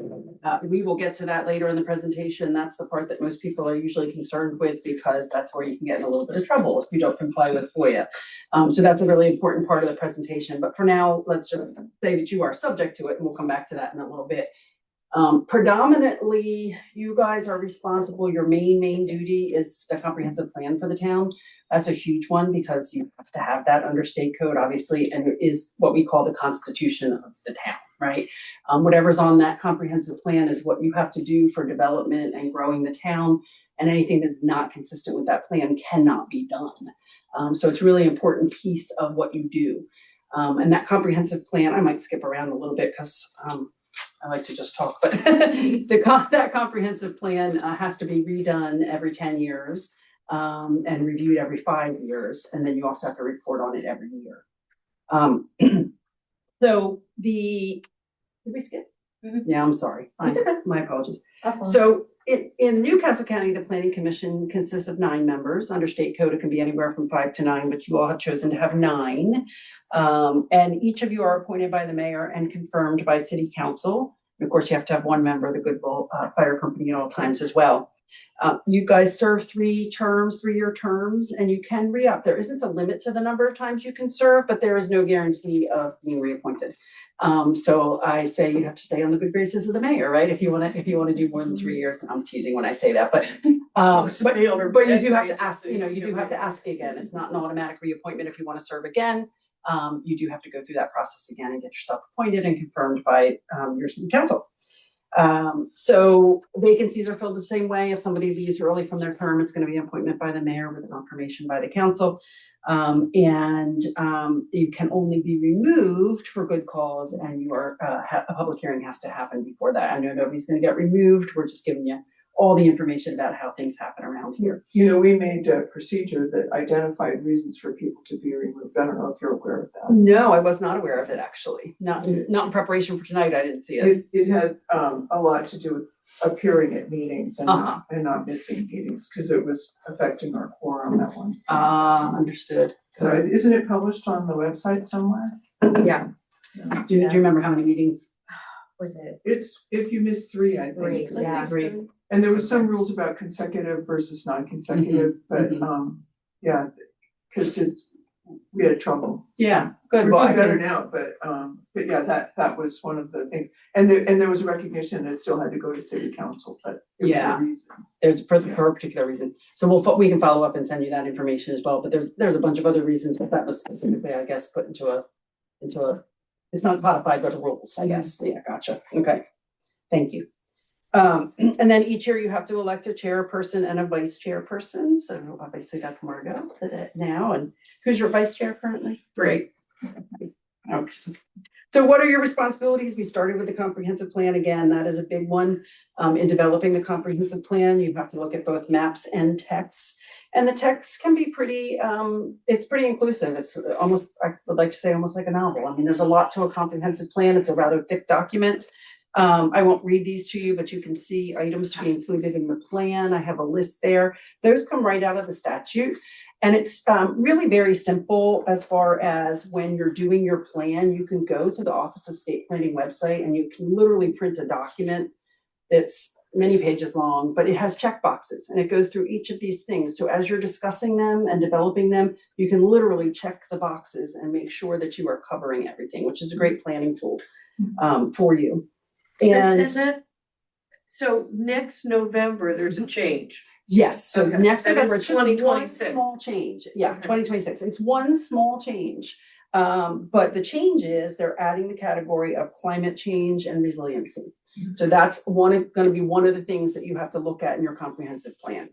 We will get to that later in the presentation. That's the part that most people are usually concerned with because that's where you can get in a little bit of trouble if you don't comply with FOIA. So that's a really important part of the presentation. But for now, let's just say that you are subject to it, and we'll come back to that in a little bit. Predominantly, you guys are responsible. Your main duty is the comprehensive plan for the town. That's a huge one because you have to have that under state code, obviously, and it is what we call the constitution of the town, right? Whatever's on that comprehensive plan is what you have to do for development and growing the town, and anything that's not consistent with that plan cannot be done. So it's a really important piece of what you do. And that comprehensive plan, I might skip around a little bit because I like to just talk, but that comprehensive plan has to be redone every 10 years and reviewed every 5 years. And then you also have to report on it every year. So did we skip? Mm-hmm. Yeah, I'm sorry. It's okay. My apologies. Okay. So in Newcastle County, the Planning Commission consists of 9 members. Under state code, it can be anywhere from 5 to 9, but you all have chosen to have 9. And each of you are appointed by the mayor and confirmed by city council. And of course, you have to have 1 member of the Goodwill Fire Company at all times as well. You guys serve 3-year terms, and you can re-up. There isn't a limit to the number of times you can serve, but there is no guarantee of being reappointed. So I say you have to stay on the good graces of the mayor, right? If you wanna do more than 3 years, and I'm teasing when I say that, but you do have to ask, you do have to ask again. It's not an automatic reappointment if you want to serve again. You do have to go through that process again and get yourself appointed and confirmed by, your city council. So vacancies are filled the same way. If somebody leaves early from their term, it's going to be an appointment by the mayor with confirmation by the council. You can only be removed for good cause, and a public hearing has to happen before that. I know nobody's going to get removed. We're just giving you all the information about how things happen around here. We made a procedure that identified reasons for people to be removed. I don't know if you're aware of that. No, I was not aware of it, actually. Not in preparation for tonight. I didn't see it. It had a lot to do with appearing at meetings and not missing meetings, because it was affecting our quorum, that one. Understood. So isn't it published on the website somewhere? Yeah. Do you remember how many meetings? Was it It's if you miss 3, I three? think. Yeah. 3. And there was some rules about consecutive versus non-consecutive, but yeah, because we had trouble. Yeah, good. We're Well, doing better now, but yeah, that was one of the things. And there was a recognition that it still had to go to city council, but there was a reason. There's for a particular reason. So we can follow up and send you that information as well. But there's a bunch of other reasons, but that was specifically, I guess, put into a. It's not codified, but rules, I guess. Yeah, gotcha. Okay, thank you. And then each year you have to elect a chairperson and a vice chairperson. So obviously that's Margot today now. And who's your vice chair currently? Great. Okay. So what are your responsibilities? We started with the comprehensive plan. Again, that is a big one. In developing the comprehensive plan, you have to look at both maps and text. And the text can be pretty, it's pretty inclusive. It's almost, I would like to say almost like a novel. I mean, there's a lot to a comprehensive plan. It's a rather thick document. I won't read these to you, but you can see items to be included in the plan. I have a list there. Those come right out of the statute. And it's really very simple as far as when you're doing your plan, you can go to the Office of State Planning website and you can literally print a document that's many pages long, but it has check boxes and it goes through each of these things. So as you're discussing them and developing them, you can literally check the boxes and make sure that you are covering everything, which is a great planning tool for you. And so next November, there's a change. yes, so Okay. next And November, it's it's just one 2026. small change. Yeah, Okay. 2026. It's one small change. But the change is they're adding the category of climate change and resiliency. So that's going to be one of the things that you have to look at in your comprehensive plan.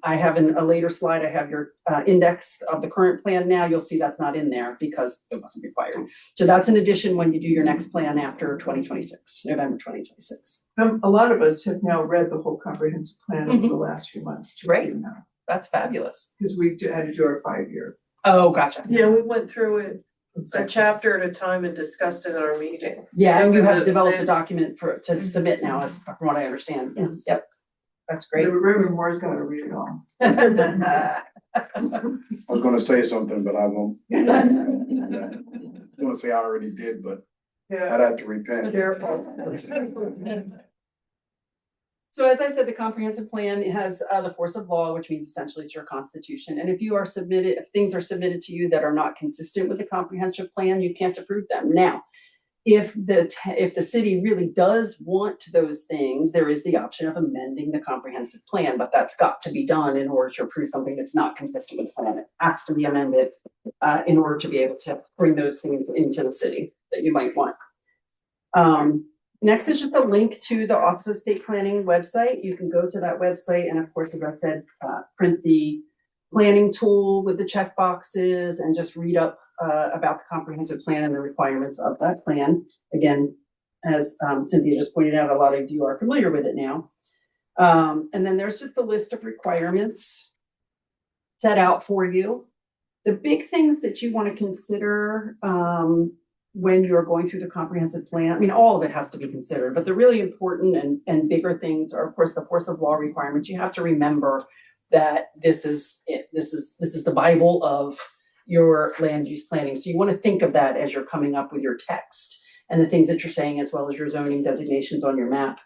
I have in a later slide, I have your index of the current plan now. You'll see that's not in there because it wasn't required. So that's an addition when you do your next plan after 2026, November 2026. A lot of us have now read the whole comprehensive plan over the last few months. Great. That's fabulous. Because we had to do our 5-year. Oh, gotcha. Yeah, we went through it a chapter at a time and discussed it at our meeting. Yeah, and you have The developed a last- document to submit now, as from what I understand. Yes, yep. That's great. Reverend Moore's got to read it all. I was gonna say something, but I won't. I was gonna say I already did, but Yeah. I'd have to repent. Careful. So as I said, the comprehensive plan has the force of law, which means essentially it's your constitution. And if things are submitted to you that are not consistent with the comprehensive plan, you can't approve them. Now, if the city really does want those things, there is the option of amending the comprehensive plan, but that's got to be done in order to approve something that's not consistent with the plan. It has to be amended in order to be able to bring those things into the city that you might want. Next is just a link to the Office of State Planning website. You can go to that website and of course, as I said, print the planning tool with the check boxes and just read up about the comprehensive plan and the requirements of that plan. Again, as Cynthia just pointed out, a lot of you are familiar with it now. And then there's just the list of requirements set out for you. The big things that you want to consider when you're going through the comprehensive plan, I mean, all of it has to be considered, but the really important and bigger things are, of course, the force of law requirements. You have to remember that this is the Bible of your land use planning. So you want to think of that as you're coming up with your text and the things that you're saying, as well as your zoning designations on your map.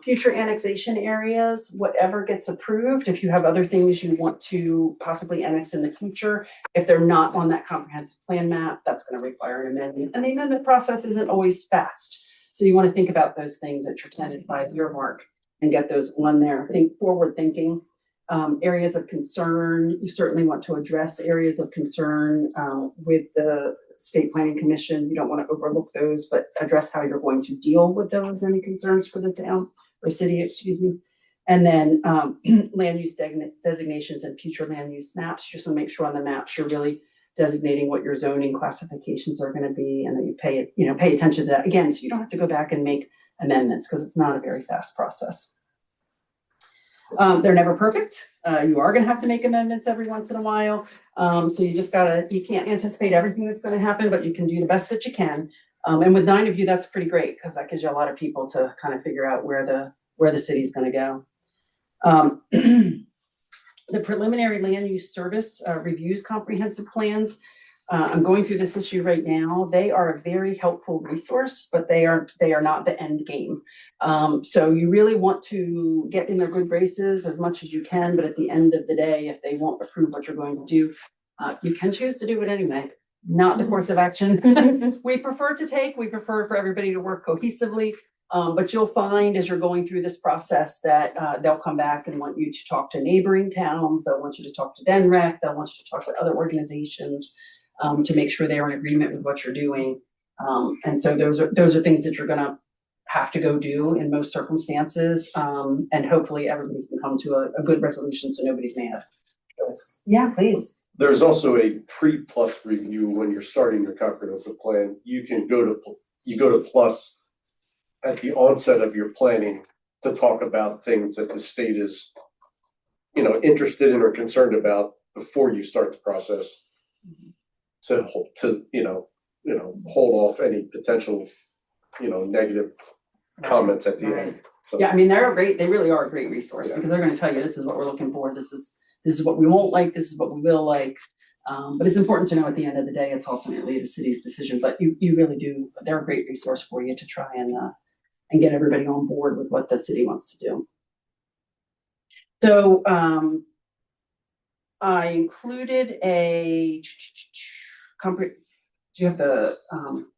Future annexation areas, whatever gets approved, if you have other things you want to possibly annex in the future, if they're not on that comprehensive plan map, that's gonna require an amendment. And the amendment process isn't always fast. So you wanna think about those things at your 10 and 5-year mark and get those on there. Think forward thinking. Areas of concern, you certainly want to address areas of concern with the State Planning Commission. You don't want to overlook those, but address how you're going to deal with those, any concerns for the town or city, excuse me. And then land use designations and future land use maps. You just want to make sure on the maps you're really designating what your zoning classifications are going to be, and that you pay attention to that again, so you don't have to go back and make amendments, because it's not a very fast process. They're never perfect. You are gonna have to make amendments every once in a while. So you can't anticipate everything that's gonna happen, but you can do the best that you can. And with 9 of you, that's pretty great, because that gives you a lot of people to kind of figure out where the city's gonna go. The preliminary land use service reviews comprehensive plans. I'm going through this issue right now. They are a very helpful resource, but they are not the end game. So you really want to get in their good graces as much as you can, but at the end of the day, if they won't approve what you're going to do, you can choose to do it anyway. Not the course of action we prefer for everybody to work cohesively. But you'll find as you're going through this process that they'll come back and want you to talk to neighboring towns. They'll want you to talk to DNREC. They'll want you to talk to other organizations to make sure they're in agreement with what you're doing. And so those are things that you're gonna have to go do in most circumstances. And hopefully everybody can come to a good resolution so nobody's mad. Yeah, please. There's also a pre-plus review when you're starting your comprehensive plan. You go to plus at the onset of your planning to talk about things that the state is, interested in or concerned about before you start the process. To hold off any potential, negative comments at the end. So. Yeah, I mean, they really are a great resource, because they're gonna tell you, this is what we're looking for, this is what we won't like, this is what we will like. But it's important to know at the end of the day, it's ultimately the city's decision, but you really do, they're a great resource for you to try and get everybody on board with what the city wants to do. So, I included do you have the,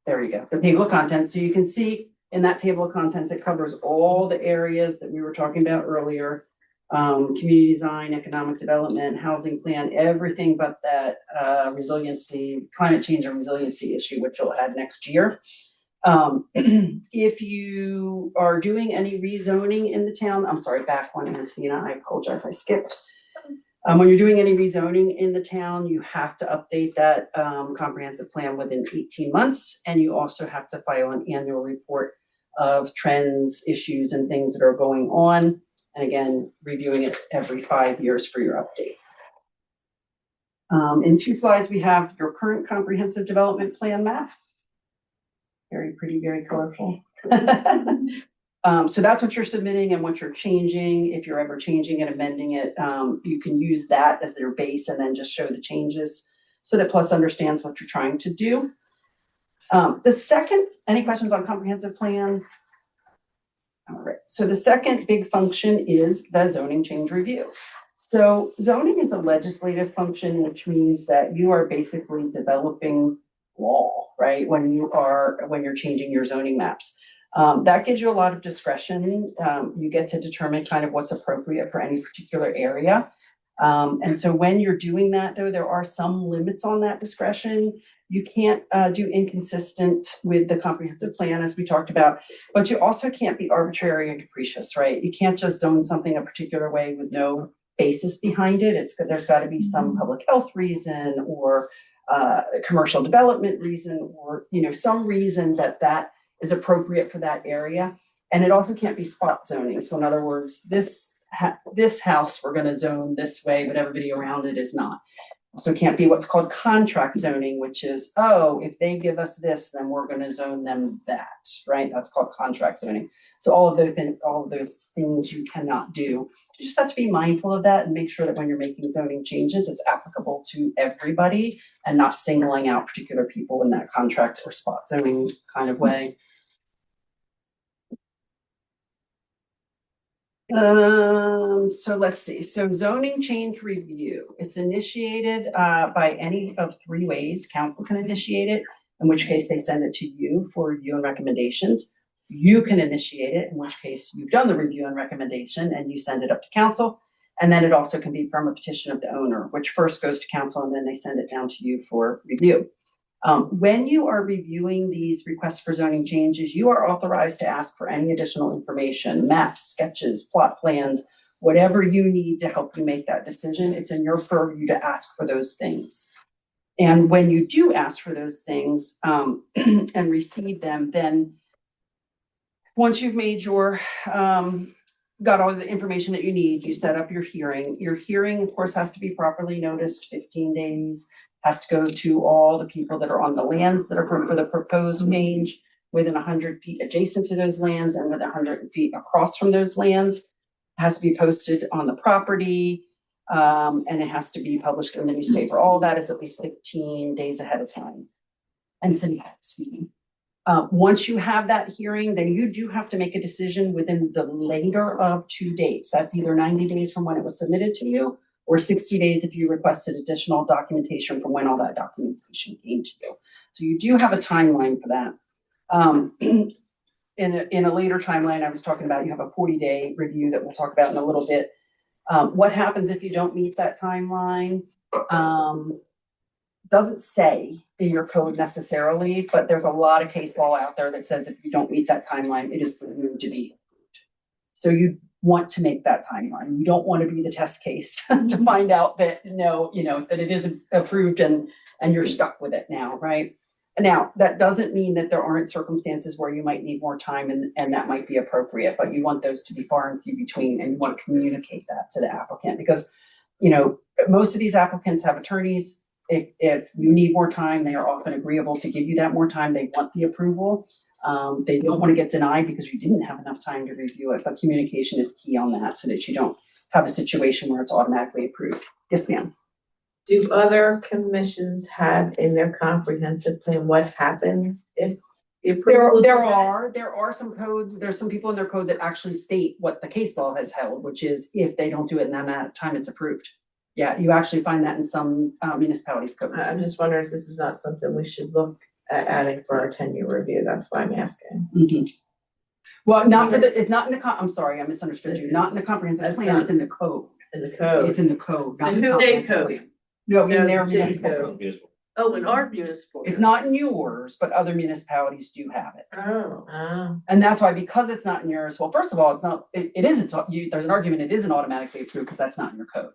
there you go, the table of contents. So you can see in that table of contents, it covers all the areas that we were talking about earlier. Community design, economic development, housing plan, everything but that resiliency, climate change and resiliency issue, which you'll add next year. If you are doing any rezoning in the town, I'm sorry, back one, Antina, I apologize, I skipped. When you're doing any rezoning in the town, you have to update that comprehensive plan within 18 months. And you also have to file an annual report of trends, issues, and things that are going on. And again, reviewing it every 5 years for your update. In 2 slides, we have your current comprehensive development plan map. Very pretty, very colorful. So that's what you're submitting and what you're changing. If you're ever changing and amending it, you can use that as their base and then just show the changes so that Plus understands what you're trying to do. Any questions on comprehensive plan? All right, so the second big function is the zoning change review. So zoning is a legislative function, which means that you are basically developing law, right? When you're changing your zoning maps. That gives you a lot of discretion. You get to determine kind of what's appropriate for any particular area. And so when you're doing that, though, there are some limits on that discretion. You can't do inconsistent with the comprehensive plan, as we talked about, but you also can't be arbitrary and capricious, right? You can't just zone something a particular way with no basis behind it. There's got to be some public health reason or commercial development reason, or some reason that is appropriate for that area. And it also can't be spot zoning. So in other words, this house we're going to zone this way, but everybody around it is not. So it can't be what's called contract zoning, which is, if they give us this, then we're going to zone them that, right? That's called contract zoning. So all of those things you cannot do. You just have to be mindful of that and make sure that when you're making zoning changes, it's applicable to everybody and not singling out particular people in that contract or spot zoning kind of way. So let's see, so zoning change review, it's initiated by any of three ways. Council can initiate it, in which case they send it to you for review and recommendations. You can initiate it, in which case you've done the review and recommendation and you send it up to council. And then it also can be from a petition of the owner, which first goes to council and then they send it down to you for review. When you are reviewing these requests for zoning changes, you are authorized to ask for any additional information, maps, sketches, plot plans, whatever you need to help you make that decision. It's in your purview to ask for those things. And when you do ask for those things, and receive them, then once you've made your, got all the information that you need, you set up your hearing. Your hearing, of course, has to be properly noticed, 15 days. Has to go to all the people that are on the lands that are for the proposed change within 100 feet adjacent to those lands and within 100 feet across from those lands. It has to be posted on the property, and it has to be published in the newspaper. All that is at least 15 days ahead of time. And so, excuse me. Once you have that hearing, then you do have to make a decision within the later of 2 dates. That's either 90 days from when it was submitted to you, or 60 days if you requested additional documentation from when all that documentation came to you. So you do have a timeline for that. In a later timeline, I was talking about, you have a 40-day review that we'll talk about in a little bit. What happens if you don't meet that timeline? Doesn't say in your code necessarily, but there's a lot of case law out there that says if you don't meet that timeline, it is presumed to be approved. So you want to make that timeline. You don't want to be the test case to find out that no, that it isn't approved and you're stuck with it now, right? Now, that doesn't mean that there aren't circumstances where you might need more time and that might be appropriate, but you want those to be far and few between, and you want to communicate that to the applicant because, most of these applicants have attorneys. If you need more time, they are often agreeable to give you that more time. They want the approval. They don't want to get denied because you didn't have enough time to review it, but communication is key on that so that you don't have a situation where it's automatically approved. Yes, ma'am. Do other commissions have in their comprehensive plan what happens if the approval? There are some codes, there's some people in their code that actually state what the case law has held, which is if they don't do it in that amount of time, it's approved. Yeah, you actually find that in some municipalities' codes. I'm just wondering if this is not something we should look at adding for our 10-year review. That's why I'm asking. Mm-hmm. Well, not for the, it's not in the, I'm sorry, I misunderstood you. Not in the comprehensive plan, it's in the code. In the code. It's in the code. So not the who they comprehensive code? plan. No, in No, their the city municipal code. code. Oh, in our municipal. It's not in yours, but other municipalities do have it. Oh. And that's why, because it's not in yours, well, first of all, it's not, it isn't, there's an argument it isn't automatically approved because that's not in your code.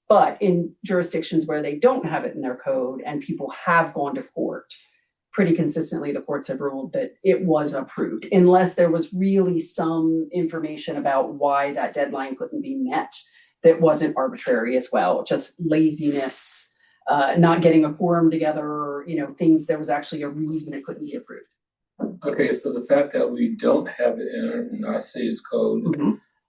But in jurisdictions where they don't have it in their code and people have gone to court, pretty consistently, the courts have ruled that it was approved, unless there was really some information about why that deadline couldn't be met that wasn't arbitrary as well, just laziness, not getting a quorum together, things, there was actually a reason it couldn't be approved. Okay, so the fact that we don't have it in our city's code,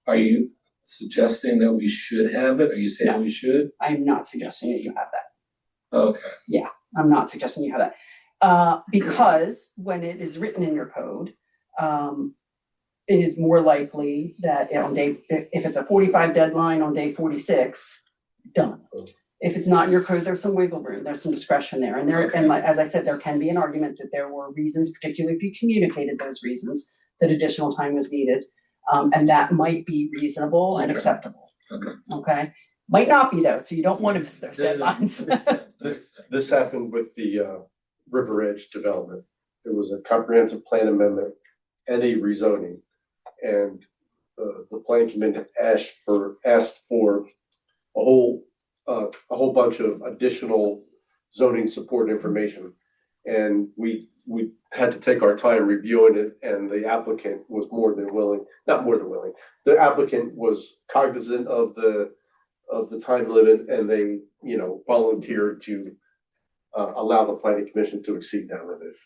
are you suggesting that we should have it? Are you saying we should? I'm not suggesting that you have that. Okay. Yeah, I'm not suggesting you have that. Because when it is written in your code, it is more likely that on day, if it's a 45 deadline on day 46, done. If it's not in your code, there's some wiggle room, there's some discretion there. And as I said, there can be an argument that there were reasons, particularly if you communicated those reasons, that additional time was needed. And that might be reasonable and acceptable. Okay. Might not be though, so you don't want to miss those deadlines. This happened with the River Edge development. There was a comprehensive plan amendment and a rezoning. And the planning committee asked for a whole bunch of additional zoning support information. And we had to take our time reviewing it, and the applicant was the applicant was cognizant of the time limit, and they, volunteered to allow the planning commission to exceed that limit.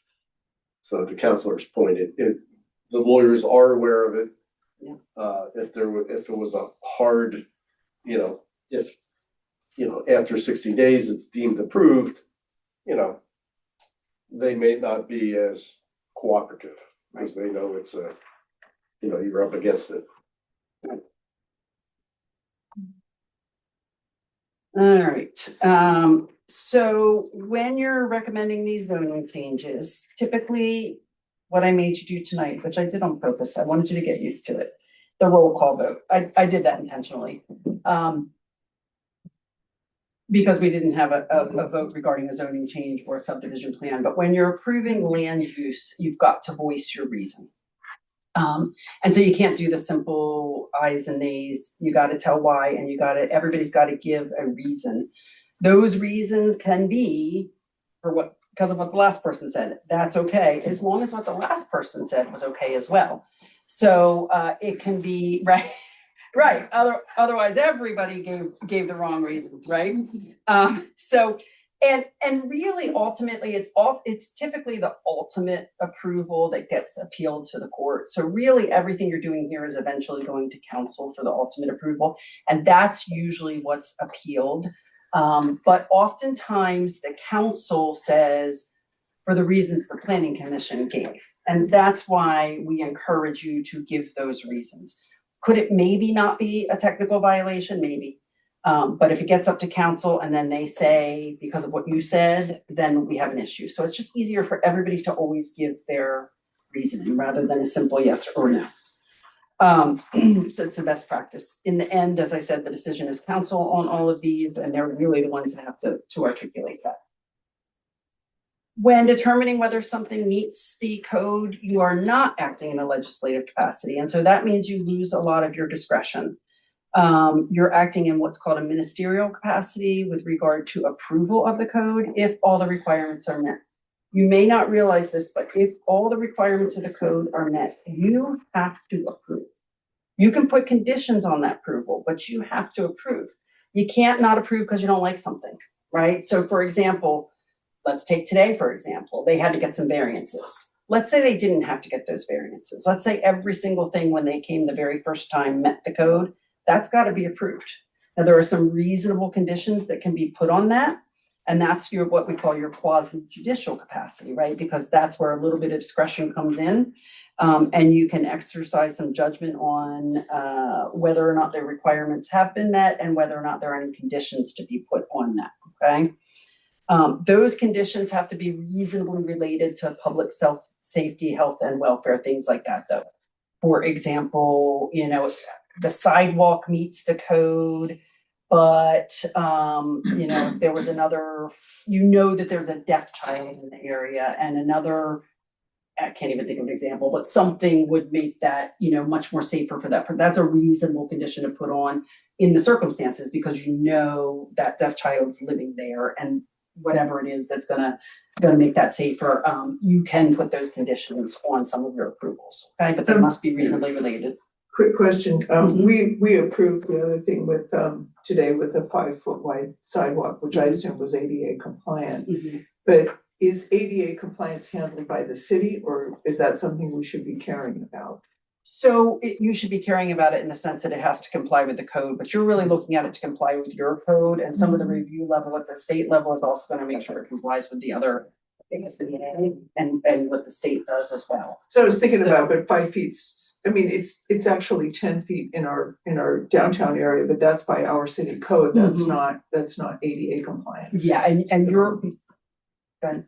So the councilor's point, the lawyers are aware of it. Yeah. If it was a hard, after 60 days it's deemed approved, they may not be as cooperative because they know it's you're up against it. All right, so when you're recommending these zoning changes, typically what I made you do tonight, which I did on purpose, I wanted you to get used to it. The roll call vote, I did that intentionally. Because we didn't have a vote regarding a zoning change or a subdivision plan, but when you're approving land use, you've got to voice your reason. And so you can't do the simple ayes and nays, you gotta tell why, and everybody's gotta give a reason. Those reasons can be because of what the last person said, that's okay, as long as what the last person said was okay as well. So, it can be, right, otherwise everybody gave the wrong reason, right? So, and really ultimately, it's typically the ultimate approval that gets appealed to the court. So really everything you're doing here is eventually going to council for the ultimate approval. And that's usually what's appealed. But oftentimes the council says, for the reasons the planning commission gave. And that's why we encourage you to give those reasons. Could it maybe not be a technical violation? Maybe. But if it gets up to council and then they say, because of what you said, then we have an issue. So it's just easier for everybody to always give their reasoning rather than a simple yes or no. So it's the best practice. In the end, as I said, the decision is council on all of these, and they're really the ones that have to articulate that. When determining whether something meets the code, you are not acting in a legislative capacity. And so that means you lose a lot of your discretion. You're acting in what's called a ministerial capacity with regard to approval of the code if all the requirements are met. You may not realize this, but if all the requirements of the code are met, you have to approve. You can put conditions on that approval, but you have to approve. You can't not approve because you don't like something, right? So for example, let's take today, for example, they had to get some variances. Let's say they didn't have to get those variances. Let's say every single thing when they came the very first time met the code. That's got to be approved. Now, there are some reasonable conditions that can be put on that. And that's what we call your quasi judicial capacity, right? Because that's where a little bit of discretion comes in. And you can exercise some judgment on whether or not their requirements have been met and whether or not there are any conditions to be put on that, okay? Those conditions have to be reasonably related to public safety, health, and welfare, things like that, though. For example, the sidewalk meets the code, but, if there was another, that there's a deaf child in the area and another, I can't even think of an example, but something would make that, much more safer for that. That's a reasonable condition to put on in the circumstances because that deaf child's living there and whatever it is that's gonna make that safer. You can put those conditions on some of your approvals, okay? But they must be reasonably related. Quick question, we approved the other thing with, today with a 5-foot wide sidewalk, which I assume was ADA compliant. But is ADA compliance handled by the city, or is that something we should be caring about? So you should be caring about it in the sense that it has to comply with the code, but you're really looking at it to comply with your code, and some of the review level at the state level is also gonna make sure it complies with the other things and what the state does as well. So I was thinking about, but 5 feet, I mean, it's actually 10 feet in our downtown area, but that's by our city code, that's not ADA compliance. Yeah, and you're, good.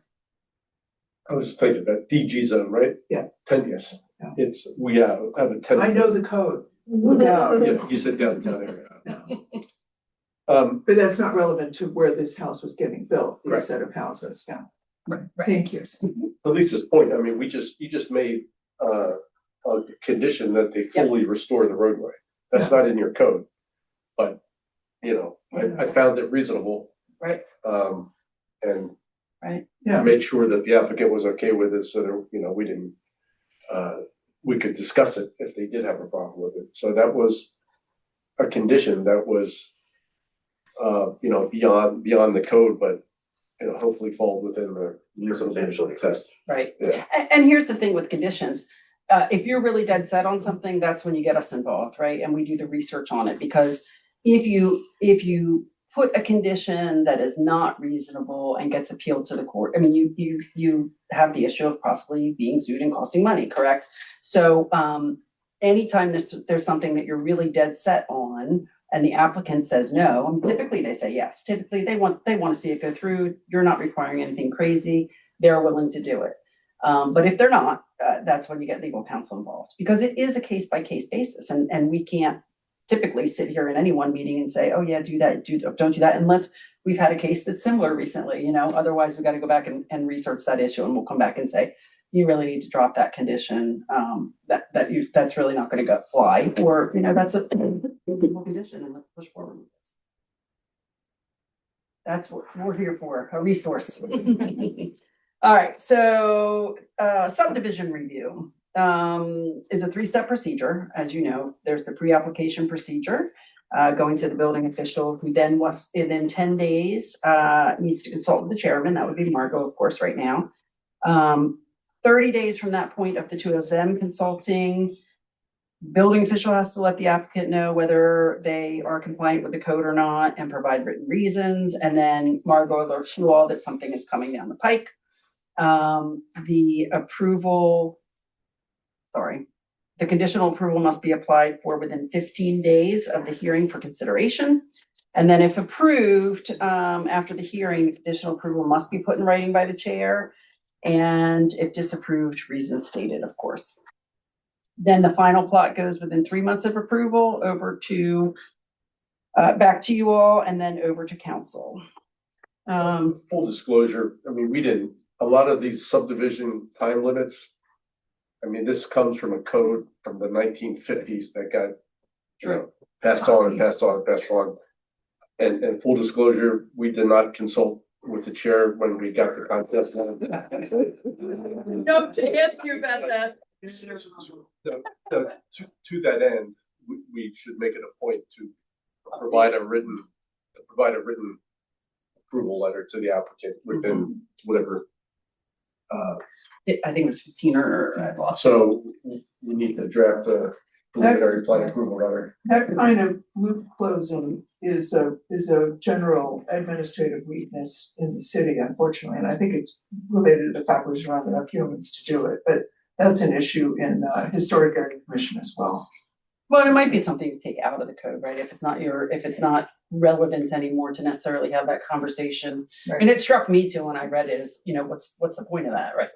I was just thinking that DG zone, right? Yeah. 10, yes. Yeah. We have a 10. I know the code. Yeah. Yeah, you said downtown area. But that's not relevant to where this house was getting built, Right. this set of houses, yeah. Right. Thank you. To Lisa's point, I mean, you just made a condition that they fully restore the roadway. That's not in your code, but I found it reasonable. Right. And Right. Yeah. made sure that the applicant was okay with it, so that we didn't. We could discuss it if they did have a problem with it. So that was a condition that was, beyond the code, but hopefully falls within the reasonable test. Right. Yeah. And here's the thing with conditions. If you're really dead set on something, that's when you get us involved, right? And we do the research on it, because if you put a condition that is not reasonable and gets appealed to the court, I mean, you have the issue of possibly being sued and costing money, correct? So anytime there's something that you're really dead set on, and the applicant says no, and typically they say yes. Typically, they want to see it go through. You're not requiring anything crazy. They're willing to do it. But if they're not, that's when you get legal counsel involved, because it is a case by case basis, and we can't typically sit here in any one meeting and say, oh yeah, do that, don't do that, unless we've had a case that's similar recently, otherwise we got to go back and research that issue, and we'll come back and say, you really need to drop that condition, that's really not going to fly, or, that's a reasonable condition, and let's push forward with this. That's what we're here for, a resource. All right, so subdivision review is a 3-step procedure. As you know, there's the pre-application procedure, going to the building official, who then within 10 days needs to consult with the chairman. That would be Margot, of course, right now. 30 days from that point of the two of them consulting, building official has to let the applicant know whether they are compliant with the code or not and provide written reasons. And then Margot alerts you all that something is coming down the pike. The conditional approval must be applied for within 15 days of the hearing for consideration. And then if approved, after the hearing, the conditional approval must be put in writing by the chair. And if disapproved, reasons stated, of course. Then the final plot goes within 3 months of approval over to, back to you all, and then over to council. Full disclosure, I mean, a lot of these subdivision time limits, I mean, this comes from a code from the 1950s that got, passed on and passed on and passed on. And full disclosure, we did not consult with the chair when we got the contest. No, to ask you about that. To that end, we should make it a point to provide a written approval letter to the applicant within whatever. I think it was 15 or I lost. So we need to draft a preliminary plan approval letter. That kind of loop closing is a general administrative weakness in the city, unfortunately, and I think it's related to the fact there's not enough humans to do it, but that's an issue in Historic Area Commission as well. Well, it might be something to take out of the code, right? If it's not relevant anymore to necessarily have that conversation. Right. And it struck me too when I read it is, what's the point of that, right?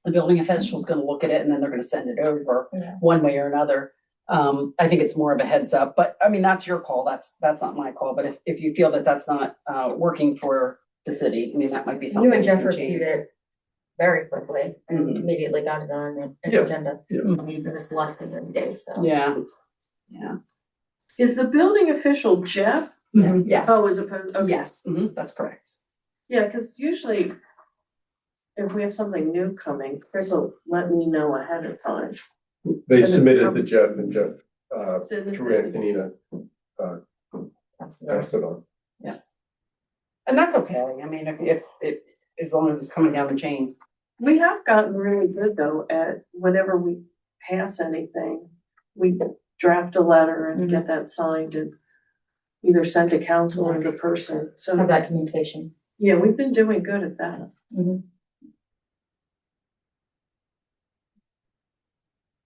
The building official is going to look at it and then they're going to send it over one way or another. I think it's more of a heads up, but I mean, that's your call. That's not my call. But if you feel that that's not working for the city, I mean, that might be something. You and Jeff we can change. reviewed it very quickly and immediately got it on an agenda. Even this less than 30 days, so. Yeah. Is the building official Jeff? Yes. Yes. Oh, as opposed, okay. Yes, that's correct. Yeah, because usually if we have something new coming, Chris will let me know ahead of time. They submitted to Jeff, and Jeff, Submitted. through Antonina, passed it on. Yeah. And that's okay. I mean, if as long as it's coming down the chain. We have gotten really good though at whenever we pass anything, we draft a letter and get that signed and either send to council or to person. So Have that communication. yeah, we've been doing good at that.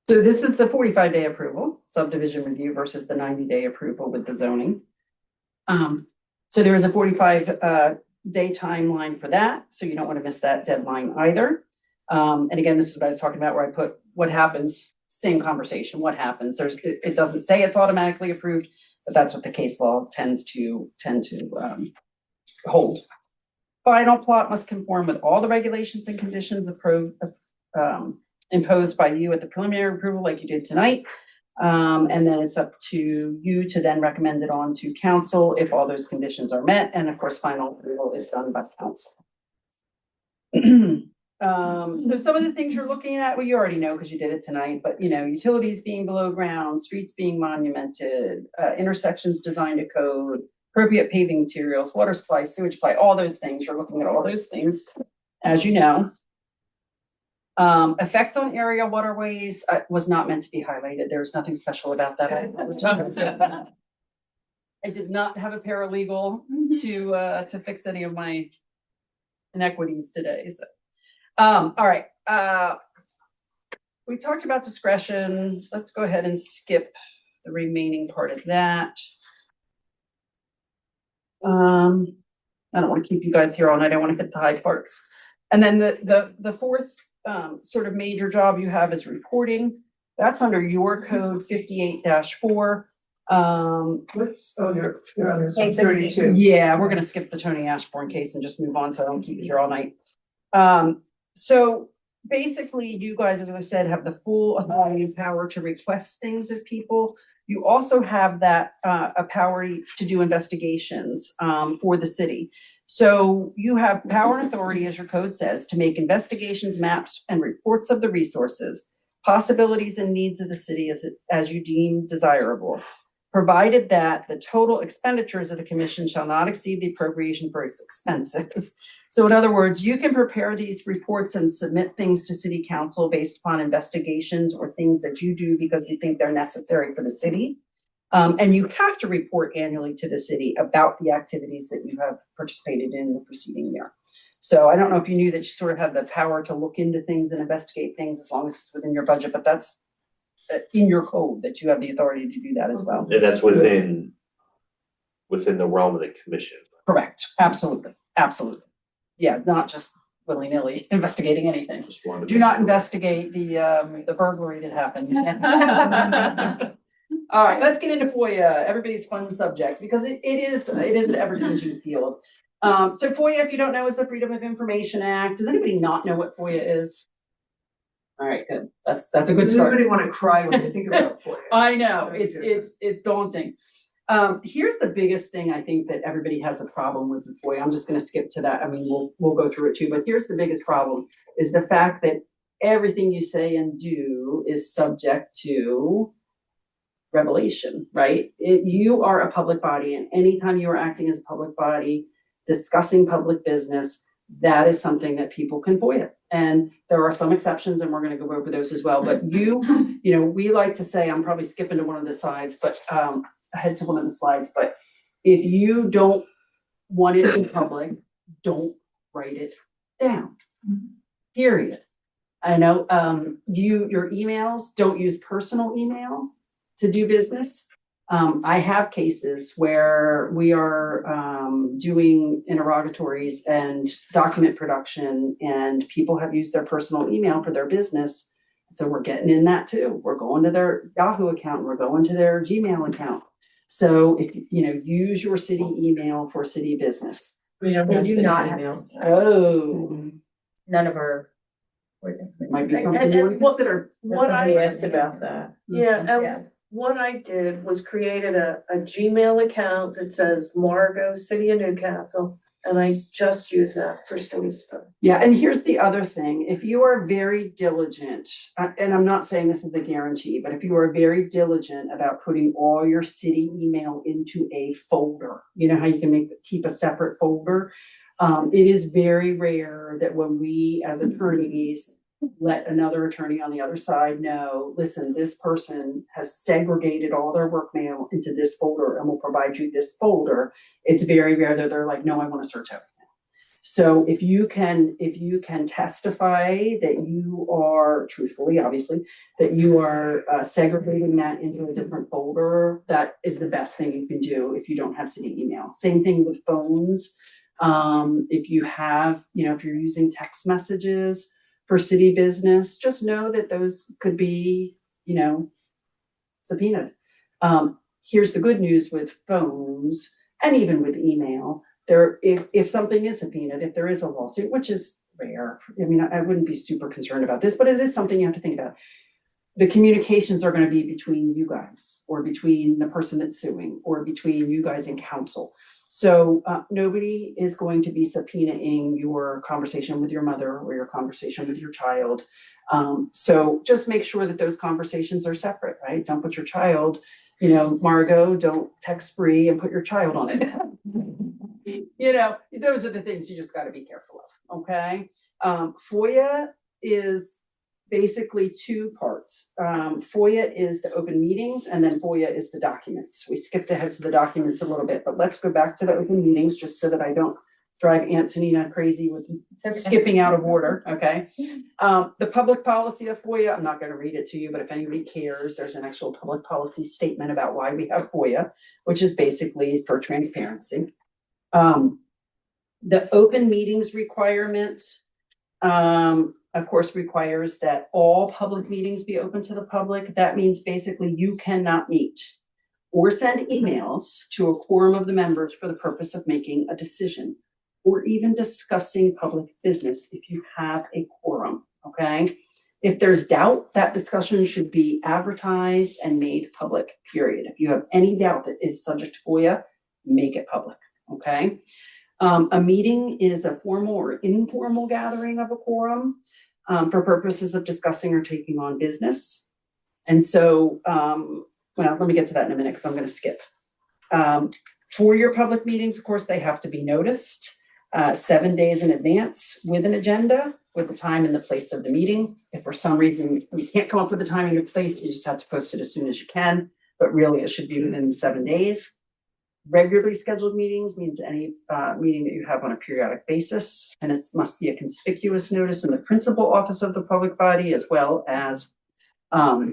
So this is the 45-day approval, subdivision review versus the 90-day approval with the zoning. So there is a 45-day timeline for that, so you don't want to miss that deadline either. And again, this is what I was talking about where I put what happens, same conversation, what happens. It doesn't say it's automatically approved, but that's what the case law tends to hold. Final plot must conform with all the regulations and conditions imposed by you at the preliminary approval like you did tonight. And then it's up to you to then recommend it on to council if all those conditions are met. And of course, final approval is done by council. So some of the things you're looking at, well, you already know because you did it tonight, but utilities being below ground, streets being monumented, intersections designed to code, appropriate paving materials, water supply, sewage supply, all those things. You're looking at all those things, as you know. Effect on area waterways was not meant to be highlighted. There's nothing special about that. I did not have a paralegal to fix any of my inequities today. So, all right. We talked about discretion. Let's go ahead and skip the remaining part of that. I don't want to keep you guys here all night. I want to hit the high parts. And then the fourth sort of major job you have is reporting. That's under your code 58-4. Let's, oh, you're on this one, Page 32. Yeah, we're gonna skip the Tony Ashbourne case and just move on, so I don't keep you here all night. So basically, you guys, as I said, have the full authority and power to request things of people. You also have that, a power to do investigations, for the city. So you have power and authority, as your code says, to make investigations, maps, and reports of the resources, possibilities and needs of the city as you deem desirable, provided that the total expenditures of the commission shall not exceed the appropriation for its expenses. So in other words, you can prepare these reports and submit things to city council based upon investigations or things that you do because you think they're necessary for the city. And you have to report annually to the city about the activities that you have participated in the preceding year. So I don't know if you knew that you sort of have the power to look into things and investigate things as long as it's within your budget, but that's in your code that you have the authority to do that as well. And that's within the realm of the commission. Correct. Absolutely. Absolutely. Yeah, not just willy-nilly investigating anything. Just wanted to Do make not sure. investigate the burglary that happened. All right, let's get into FOIA, everybody's fun subject, because it is an ever-changing field. So FOIA, if you don't know, is the Freedom of Information Act. Does anybody not know what FOIA is? All right, good. That's a good Does start. anybody want to cry when they think about FOIA? I know, it's daunting. Here's the biggest thing I think that everybody has a problem with FOIA. I'm just gonna skip to that. I mean, we'll go through it too, but here's the biggest problem is the fact that everything you say and do is subject to revelation, right? You are a public body, and anytime you are acting as a public body, discussing public business, that is something that people can FOIA. And there are some exceptions, and we're gonna go over those as well. But you know, we like to say, I'm probably skipping to one of the slides, but ahead to one of the slides, but if you don't want it in public, don't write it down. Period. I know, your emails, don't use personal email to do business. I have cases where we are doing interrogatories and document production, and people have used their personal email for their business. So we're getting in that too. We're going to their Yahoo account, we're going to their Gmail account. So if use your city email for city business. We don't They have do city not have emails. city Oh. None of our. It might be And- something and you would what- consider. What We I, asked about that. yeah, Yeah. and what I did was created a Gmail account that says Margot, City of Newcastle, and I just use that for city stuff. Yeah, and here's the other thing. If you are very diligent, and I'm not saying this is a guarantee, but if you are very diligent about putting all your city email into a folder, you know how you can keep a separate folder? It is very rare that when we as attorneys let another attorney on the other side know, listen, this person has segregated all their work mail into this folder and will provide you this folder. It's very rare that they're like, no, I want to search everything. So if you can testify that you are, truthfully, obviously, that you are segregating that into a different folder, that is the best thing you can do if you don't have city email. Same thing with phones. If you have, if you're using text messages for city business, just know that those could be, subpoenaed. Here's the good news with phones and even with email. If something is subpoenaed, if there is a lawsuit, which is rare, I wouldn't be super concerned about this, but it is something you have to think about. The communications are going to be between you guys or between the person that's suing or between you guys and counsel. So nobody is going to be subpoenaing your conversation with your mother or your conversation with your child. So just make sure that those conversations are separate, right? Don't put your child, Margot, don't text Bree and put your child on it. Those are the things you just got to be careful of, okay? FOIA is basically two parts. FOIA is the open meetings, and then FOIA is the documents. We skipped ahead to the documents a little bit, but let's go back to the open meetings just so that I don't drive Antonina crazy with skipping out of order, okay? The public policy of FOIA, I'm not going to read it to you, but if anybody cares, there's an actual public policy statement about why we have FOIA, which is basically for transparency. The open meetings requirement, of course, requires that all public meetings be open to the public. That means basically you cannot meet or send emails to a quorum of the members for the purpose of making a decision or even discussing public business if you have a quorum, okay? If there's doubt, that discussion should be advertised and made public, period. If you have any doubt that is subject to FOIA, make it public, okay? A meeting is a formal or informal gathering of a quorum for purposes of discussing or taking on business. And so, well, let me get to that in a minute because I'm going to skip. For your public meetings, of course, they have to be noticed 7 days in advance with an agenda, with the time and the place of the meeting. If for some reason you can't come up with the time and the place, you just have to post it as soon as you can. But really, it should be within 7 days. Regularly scheduled meetings means any meeting that you have on a periodic basis, and it must be a conspicuous notice in the principal office of the public body, as well as, I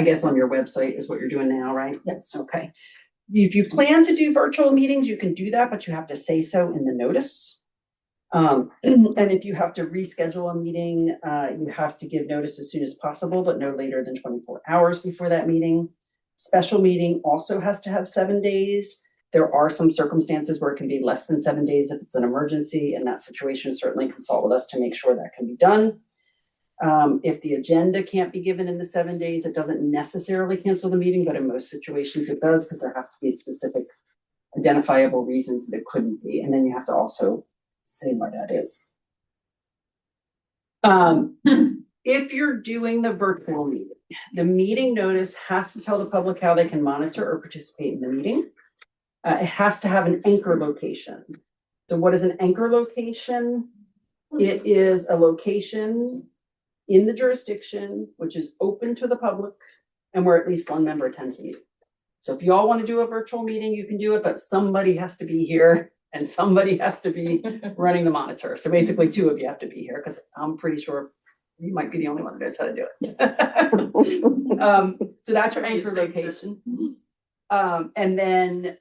guess on your website is what you're doing now, right? Yes. Okay. If you plan to do virtual meetings, you can do that, but you have to say so in the notice. And if you have to reschedule a meeting, you have to give notice as soon as possible, but no later than 24 hours before that meeting. Special meeting also has to have 7 days. There are some circumstances where it can be less than 7 days if it's an emergency. In that situation, certainly consult with us to make sure that can be done. If the agenda can't be given in the 7 days, it doesn't necessarily cancel the meeting, but in most situations it does because there have to be specific identifiable reasons that it couldn't be. And then you have to also say why that is. If you're doing the virtual meeting, the meeting notice has to tell the public how they can monitor or participate in the meeting. It has to have an anchor location. So what is an anchor location? It is a location in the jurisdiction which is open to the public and where at least one member attends the meeting. So if you all want to do a virtual meeting, you can do it, but somebody has to be here and somebody has to be running the monitor. So basically 2 of you have to be here because I'm pretty sure you might be the only one who knows how to do it. So that's your anchor location. And then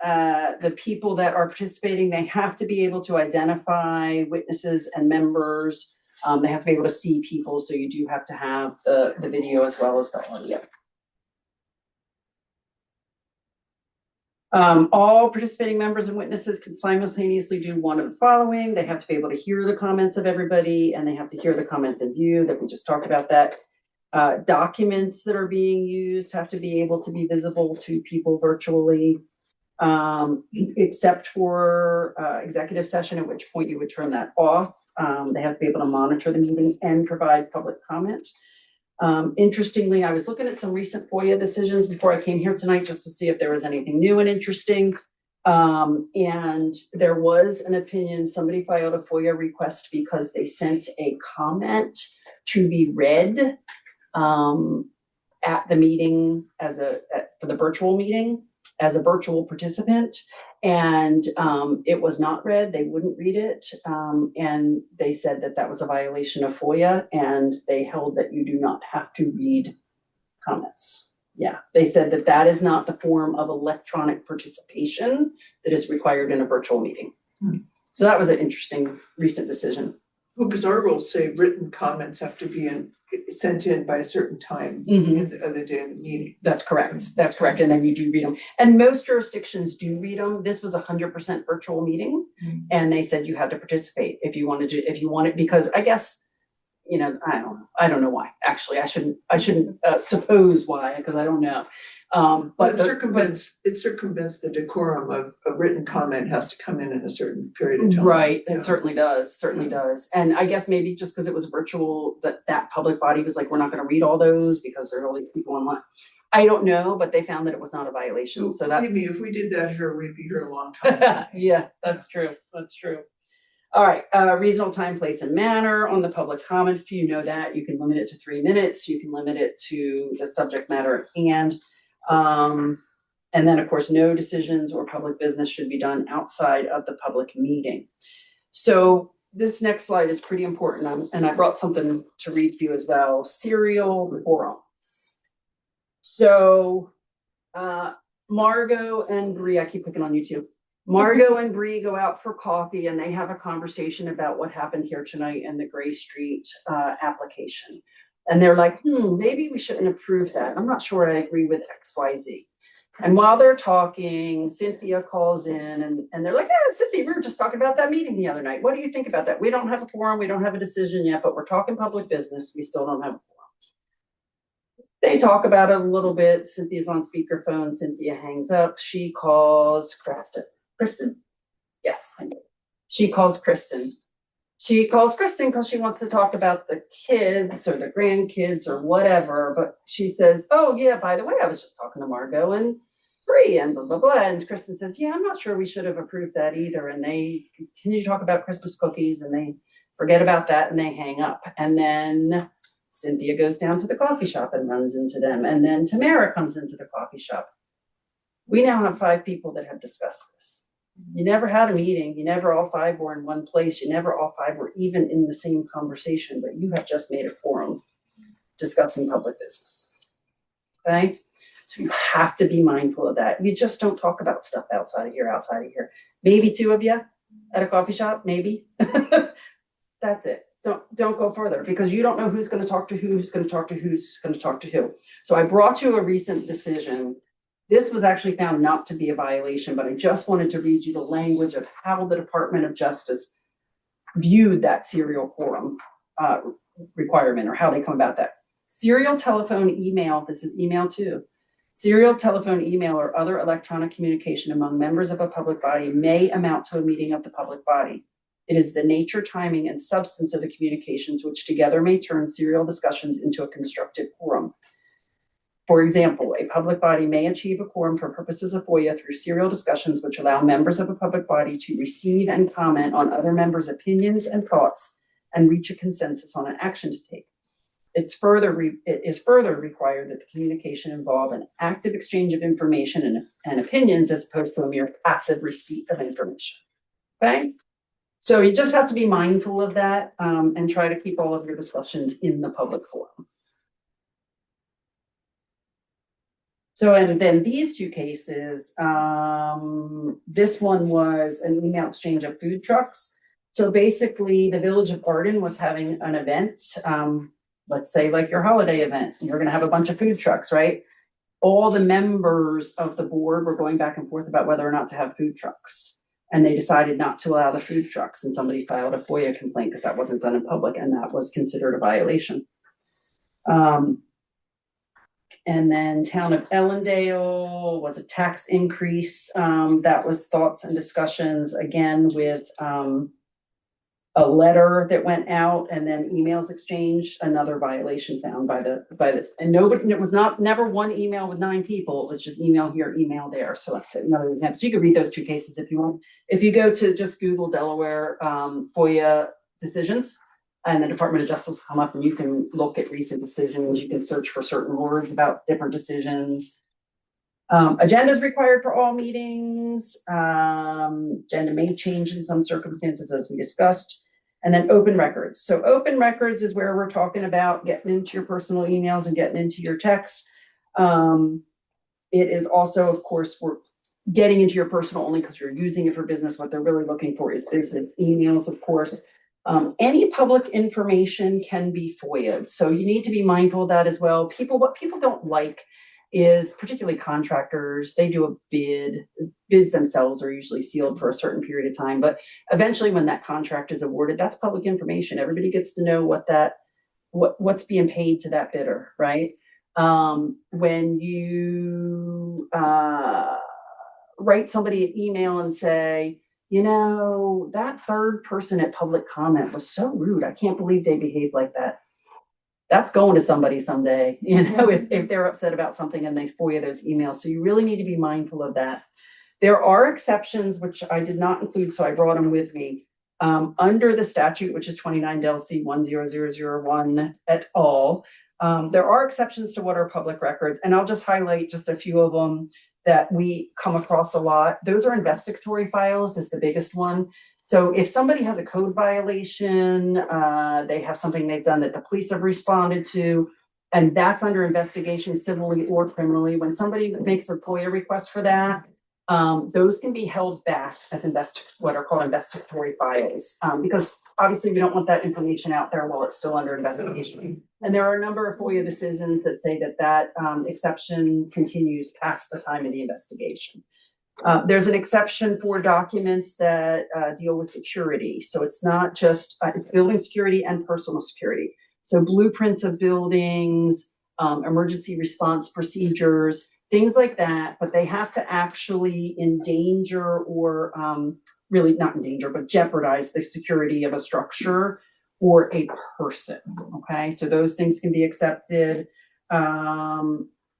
the people that are participating, they have to be able to identify witnesses and members. They have to be able to see people. So you do have to have the video as well as the audio. All participating members and witnesses can simultaneously do one of the following. They have to be able to hear the comments of everybody, and they have to hear the comments of you that we just talked about that. Documents that are being used have to be able to be visible to people virtually, except for executive session, at which point you would turn that off. They have to be able to monitor the meeting and provide public comment. Interestingly, I was looking at some recent FOIA decisions before I came here tonight just to see if there was anything new and interesting. And there was an opinion, somebody filed a FOIA request because they sent a comment to be read at the meeting for the virtual meeting as a virtual participant. And it was not read, they wouldn't read it. And they said that that was a violation of FOIA, and they held that you do not have to read comments. Yeah, they said that that is not the form of electronic participation that is required in a virtual meeting. So that was an interesting recent decision. Well, because our rules say written comments have to be sent in by a certain time Mhm. in the other day of the meeting. That's correct. That's correct. And then you do read them. And most jurisdictions do read them. This was 100% virtual meeting. And they said you had to participate if you wanted to, because I guess, you know, I don't know why. Actually, I shouldn't suppose why, because I don't know. But it circumvents the decorum of a written comment has to come in a certain period of time. Right, Yeah. it certainly does. And I guess maybe just because it was virtual, that public body was like, we're not gonna read all those because there are only people online. I don't know, but they found that it was not a violation, so that. Believe me, if we did that here, we'd be here a long time. Yeah, that's true. All right, reasonable time, place, and manner on the public comment. If you know that, you can limit it to 3 minutes. You can limit it to the subject matter at hand. And then, of course, no decisions or public business should be done outside of the public meeting. So this next slide is pretty important, and I brought something to read for you as well. Serial quorums. So Margot and Bree, I keep picking on you too. Margot and Bree go out for coffee and they have a conversation about what happened here tonight in the Gray Street application. And they're like, maybe we shouldn't approve that. I'm not sure I agree with XYZ. And while they're talking, Cynthia calls in and they're like, Cynthia, we were just talking about that meeting the other night. What do you think about that? We don't have a forum, we don't have a decision yet, but we're talking public business. We still don't have a forum. They talk about it a little bit. Cynthia's on speakerphone. Cynthia hangs up. She calls Kristen? Yes. She calls Kristen. She calls Kristen because she wants to talk about the kids or the grandkids or whatever. But she says, oh yeah, by the way, I was just talking to Margot and Bree and blah, blah, blah. And Kristen says, yeah, I'm not sure we should have approved that either. And they continue to talk about Christmas cookies and they forget about that and they hang up. And then Cynthia goes down to the coffee shop and runs into them. And then Tamara comes into the coffee shop. We now have 5 people that have discussed this. You never had a meeting. You never all 5 were in one place. You never all 5 were even in the same conversation, but you have just made a forum discussing public business. Okay? So you have to be mindful of that. You just don't talk about stuff outside of here. Maybe 2 of you at a coffee shop, maybe. That's it. Don't go further because you don't know who's going to talk to who's going to talk to who's going to talk to who. So I brought you a recent decision. This was actually found not to be a violation, but I just wanted to read you the language of how the Department of Justice viewed that serial quorum requirement or how they come about that. Serial telephone, email, this is email too. Serial telephone, email, or other electronic communication among members of a public body may amount to a meeting of the public body. It is the nature, timing, and substance of the communications which together may turn serial discussions into a constructive quorum. For example, a public body may achieve a quorum for purposes of FOIA through serial discussions which allow members of a public body to receive and comment on other members' opinions and thoughts and reach a consensus on an action to take. It is further required that the communication involve an active exchange of information and opinions as opposed to a mere passive receipt of information. Okay? So you just have to be mindful of that and try to keep all of your discussions in the public forum. So, and then these 2 cases, this one was an email exchange of food trucks. So basically the Village of Arden was having an event, let's say like your holiday event, you're gonna have a bunch of food trucks, right? All the members of the board were going back and forth about whether or not to have food trucks. And they decided not to allow the food trucks and somebody filed a FOIA complaint because that wasn't done in public and that was considered a violation. And then Town of Ellendale was a tax increase. That was thoughts and discussions again with a letter that went out and then emails exchanged, another violation found by the, and nobody, it was never one email with 9 people. It was just email here, email there. So another example. So you could read those 2 cases if you want. If you go to just Google Delaware FOIA decisions and the Department of Justice will come up and you can look at recent decisions. You can search for certain words about different decisions. Agendas required for all meetings. Agenda may change in some circumstances as we discussed. And then open records. So open records is where we're talking about getting into your personal emails and getting into your texts. It is also, of course, we're getting into your personal only because you're using it for business. What they're really looking for is business emails, of course. Any public information can be FOIA'd. So you need to be mindful of that as well. What people don't like is particularly contractors, they do a bid. Bids themselves are usually sealed for a certain period of time, but eventually when that contract is awarded, that's public information. Everybody gets to know what's being paid to that bidder, right? When you write somebody an email and say, you know, that third person at public comment was so rude. I can't believe they behaved like that. That's going to somebody someday, you know, if they're upset about something and they FOIA those emails. So you really need to be mindful of that. There are exceptions, which I did not include, so I brought them with me. Under the statute, which is 29 Del C 10001 et al. There are exceptions to what are public records, and I'll just highlight just a few of them that we come across a lot. Those are investigatory files is the biggest one. So if somebody has a code violation, they have something they've done that the police have responded to, and that's under investigation civilly or criminally. When somebody makes a FOIA request for that, Those can be held back as what are called investigatory files, because obviously we don't want that information out there while it's still under investigation. And there are a number of FOIA decisions that say that exception continues past the time of the investigation. There's an exception for documents that deal with security. So it's not just, it's building security and personal security. So blueprints of buildings, emergency response procedures, things like that, but they have to actually endanger or really not endanger, but jeopardize the security of a structure or a person, okay? So those things can be accepted.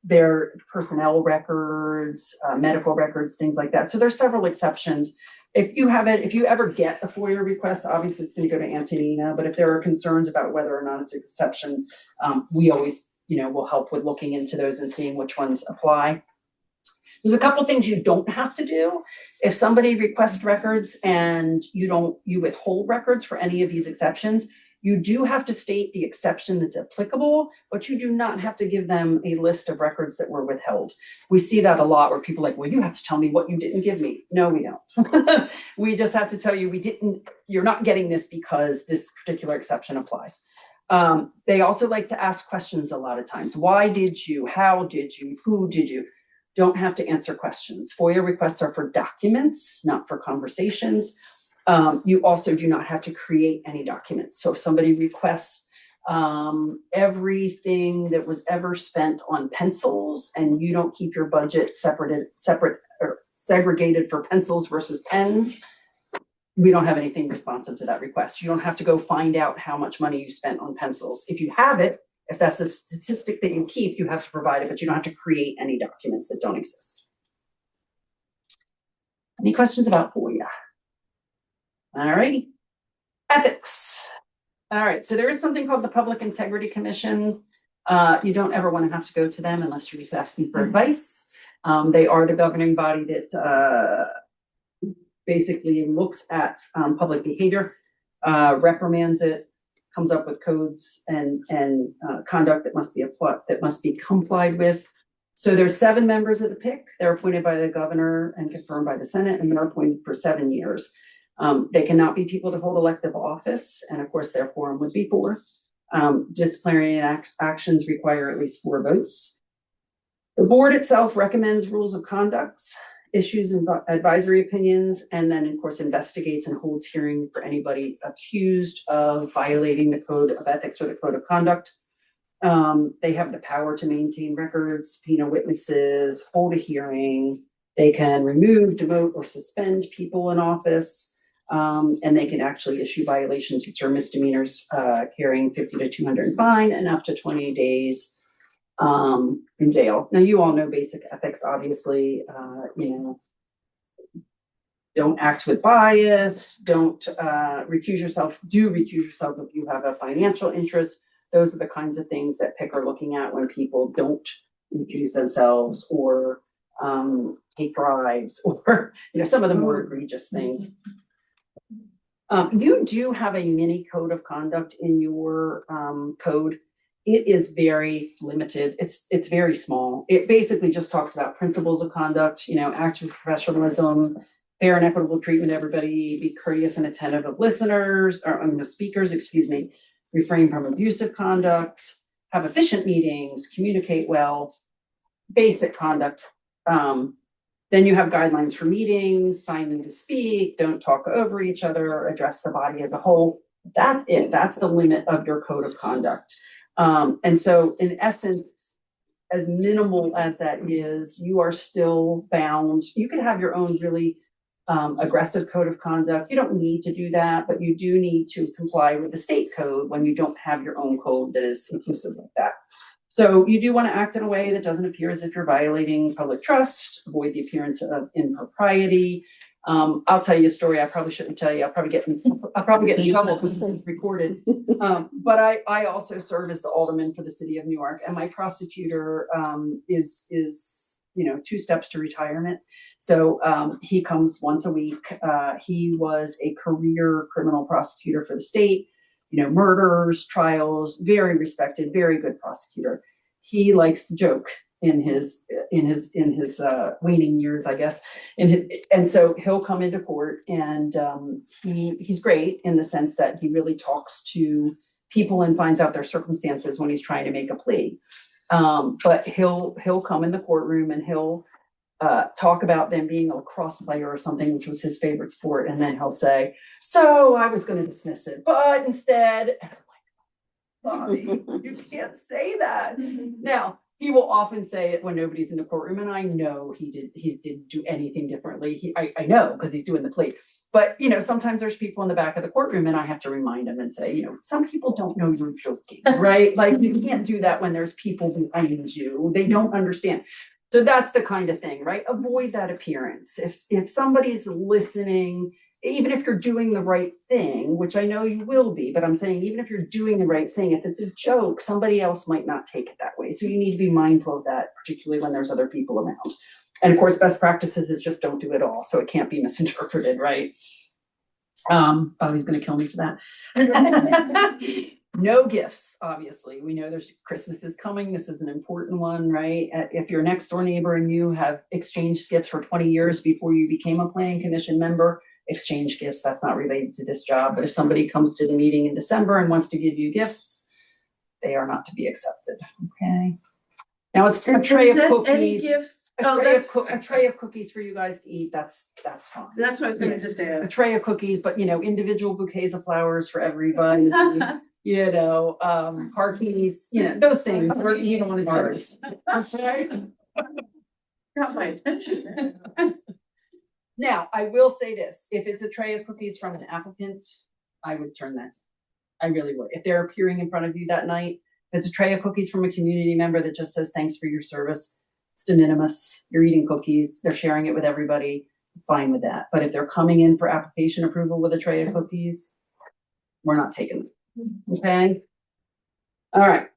Their personnel records, medical records, things like that. So there's several exceptions. If you ever get a FOIA request, obviously it's going to go to Antonina, but if there are concerns about whether or not it's an exception, we always, will help with looking into those and seeing which ones apply. There's a couple things you don't have to do. If somebody requests records and you withhold records for any of these exceptions, you do have to state the exception that's applicable, but you do not have to give them a list of records that were withheld. We see that a lot where people are like, well, you have to tell me what you didn't give me. No, we don't. We just have to tell you you're not getting this because this particular exception applies. They also like to ask questions a lot of times. Why did you? How did you? Who did you? Don't have to answer questions. FOIA requests are for documents, not for conversations. You also do not have to create any documents. So if somebody requests everything that was ever spent on pencils and you don't keep your budget separate or segregated for pencils versus pens, we don't have anything responsive to that request. You don't have to go find out how much money you spent on pencils. If you have it, if that's a statistic that you keep, you have to provide it, but you don't have to create any documents that don't exist. Any questions about FOIA? All righty. Ethics. All right, so there is something called the Public Integrity Commission. You don't ever want to have to go to them unless you're just asking for advice. They are the governing body that basically looks at public behavior, reprimands it, comes up with codes and conduct that must be complied with. So there's 7 members of the PIC. They're appointed by the governor and confirmed by the Senate, and they're appointed for 7 years. They cannot be people that hold elective office, and of course their quorum would be 4. Disciplinary actions require at least 4 votes. The board itself recommends rules of conduct, issues advisory opinions, and then of course investigates and holds hearing for anybody accused of violating the code of ethics or the code of conduct. They have the power to maintain records, subpoena witnesses, hold a hearing. They can remove, demote, or suspend people in office. And they can actually issue violations, which are misdemeanors, carrying 50 to 200 fine and up to 20 days in jail. Now, you all know basic ethics, obviously. Don't act with bias. Don't recuse yourself. Do recuse yourself if you have a financial interest. Those are the kinds of things that PIC are looking at when people don't recuse themselves or take bribes or some of the more egregious things. You do have a mini code of conduct in your code. It is very limited. It's very small. It basically just talks about principles of conduct, act with professionalism, fair and equitable treatment of everybody, be courteous and attentive of listeners, or speakers, refrain from abusive conduct, have efficient meetings, communicate well, basic conduct. Then you have guidelines for meetings, sign in to speak, don't talk over each other, address the body as a whole. That's it. That's the limit of your code of conduct. And so in essence, as minimal as that is, you are still bound. You can have your own really aggressive code of conduct. You don't need to do that, but you do need to comply with the state code when you don't have your own code that is inclusive of that. So you do want to act in a way that doesn't appear as if you're violating public trust, avoid the appearance of impropriety. I'll tell you a story I probably shouldn't tell you. I'll probably get in trouble because this is recorded. But I also serve as the alderman for the city of Newark, and my prosecutor is 2 steps to retirement. So he comes once a week. He was a career criminal prosecutor for the state. Murders, trials, very respected, very good prosecutor. He likes to joke. in his waning years, I guess. And so he'll come into court and he's great in the sense that he really talks to people and finds out their circumstances when he's trying to make a plea. But he'll come in the courtroom and he'll talk about them being a lacrosse player or something, which was his favorite sport, and then he'll say, "So I was going to dismiss it, but instead," Bobby, you can't say that. Now, he will often say it when nobody's in the courtroom, and I know he didn't do anything differently. I know because he's doing the plea. But, sometimes there's people in the back of the courtroom and I have to remind them and say, some people don't know you're joking, right? Like you can't do that when there's people behind you. They don't understand. So that's the kind of thing, right? Avoid that appearance. If somebody's listening, even if you're doing the right thing, which I know you will be, but I'm saying even if you're doing the right thing, if it's a joke, somebody else might not take it that way. So you need to be mindful of that, particularly when there's other people around. And of course, best practices is just don't do it all. So it can't be misinterpreted, right? He's going to kill me for that. No gifts, obviously. We know there's Christmas is coming. This is an important one, right? If your next door neighbor and you have exchanged gifts for 20 years before you became a planning commission member, exchange gifts. That's not related to this job. But if somebody comes to the meeting in December and wants to give you gifts, they are not to be accepted. Okay. Now it's a tray of cookies. A tray of cookies for you guys to eat. That's fine. That's what I was going to just A add. tray of cookies, but individual bouquets of flowers for everybody. Car keys, those things. Or you don't want to do yours. Got my attention. Now, I will say this, if it's a tray of cookies from an applicant, I would turn that. I really would. If they're appearing in front of you that night, if it's a tray of cookies from a community member that just says, thanks for your service, it's de minimis, you're eating cookies, they're sharing it with everybody, fine with that. But if they're coming in for application approval with a tray of cookies, we're not taking them, okay? All right.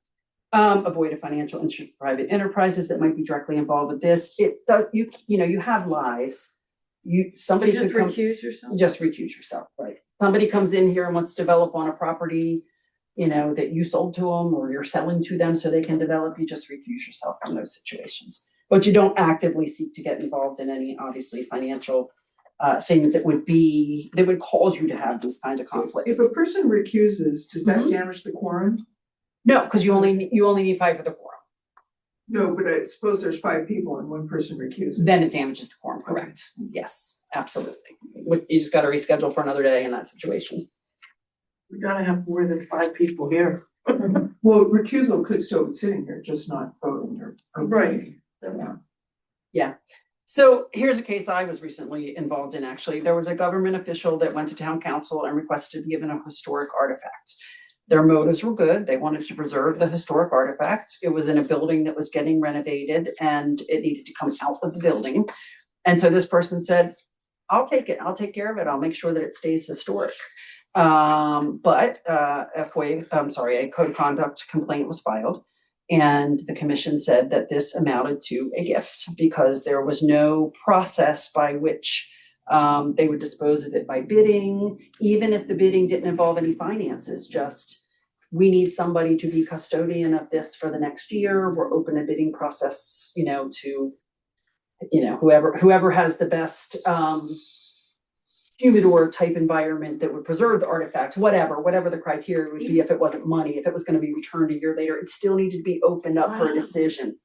Avoid a financial interest for private enterprises that might be directly involved with this. It does, you have lives. Somebody Just could come, recuse yourself? just recuse yourself, right? Somebody comes in here and wants to develop on a property, that you sold to them or you're selling to them so they can develop, you just recuse yourself from those situations. But you don't actively seek to get involved in any, obviously, financial things that would cause you to have these kinds of conflicts. If a person recuses, does that damage the quorum? No, because you only need 5 for the quorum. No, but I suppose there's 5 people and one person recuses. Then it damages the quorum, correct? Yes, absolutely. You just got to reschedule for another day in that situation. We gotta have more than 5 people here. Well, recusal could still be sitting here, just not voting or. Right. Yeah. So here's a case I was recently involved in, actually. There was a government official that went to town council and requested to be given a historic artifact. Their motives were good. They wanted to preserve the historic artifact. It was in a building that was getting renovated and it needed to come out of the building. And so this person said, I'll take it. I'll take care of it. I'll make sure that it stays historic. But a code of conduct complaint was filed. And the commission said that this amounted to a gift because there was no process by which they would dispose of it by bidding, even if the bidding didn't involve any finances, just we need somebody to be custodian of this for the next year. We're open a bidding process, to, whoever has the best humidor type environment that would preserve the artifact, whatever the criteria would be. If it wasn't money, if it was going to be returned a year later, it still needed to be opened up for a decision.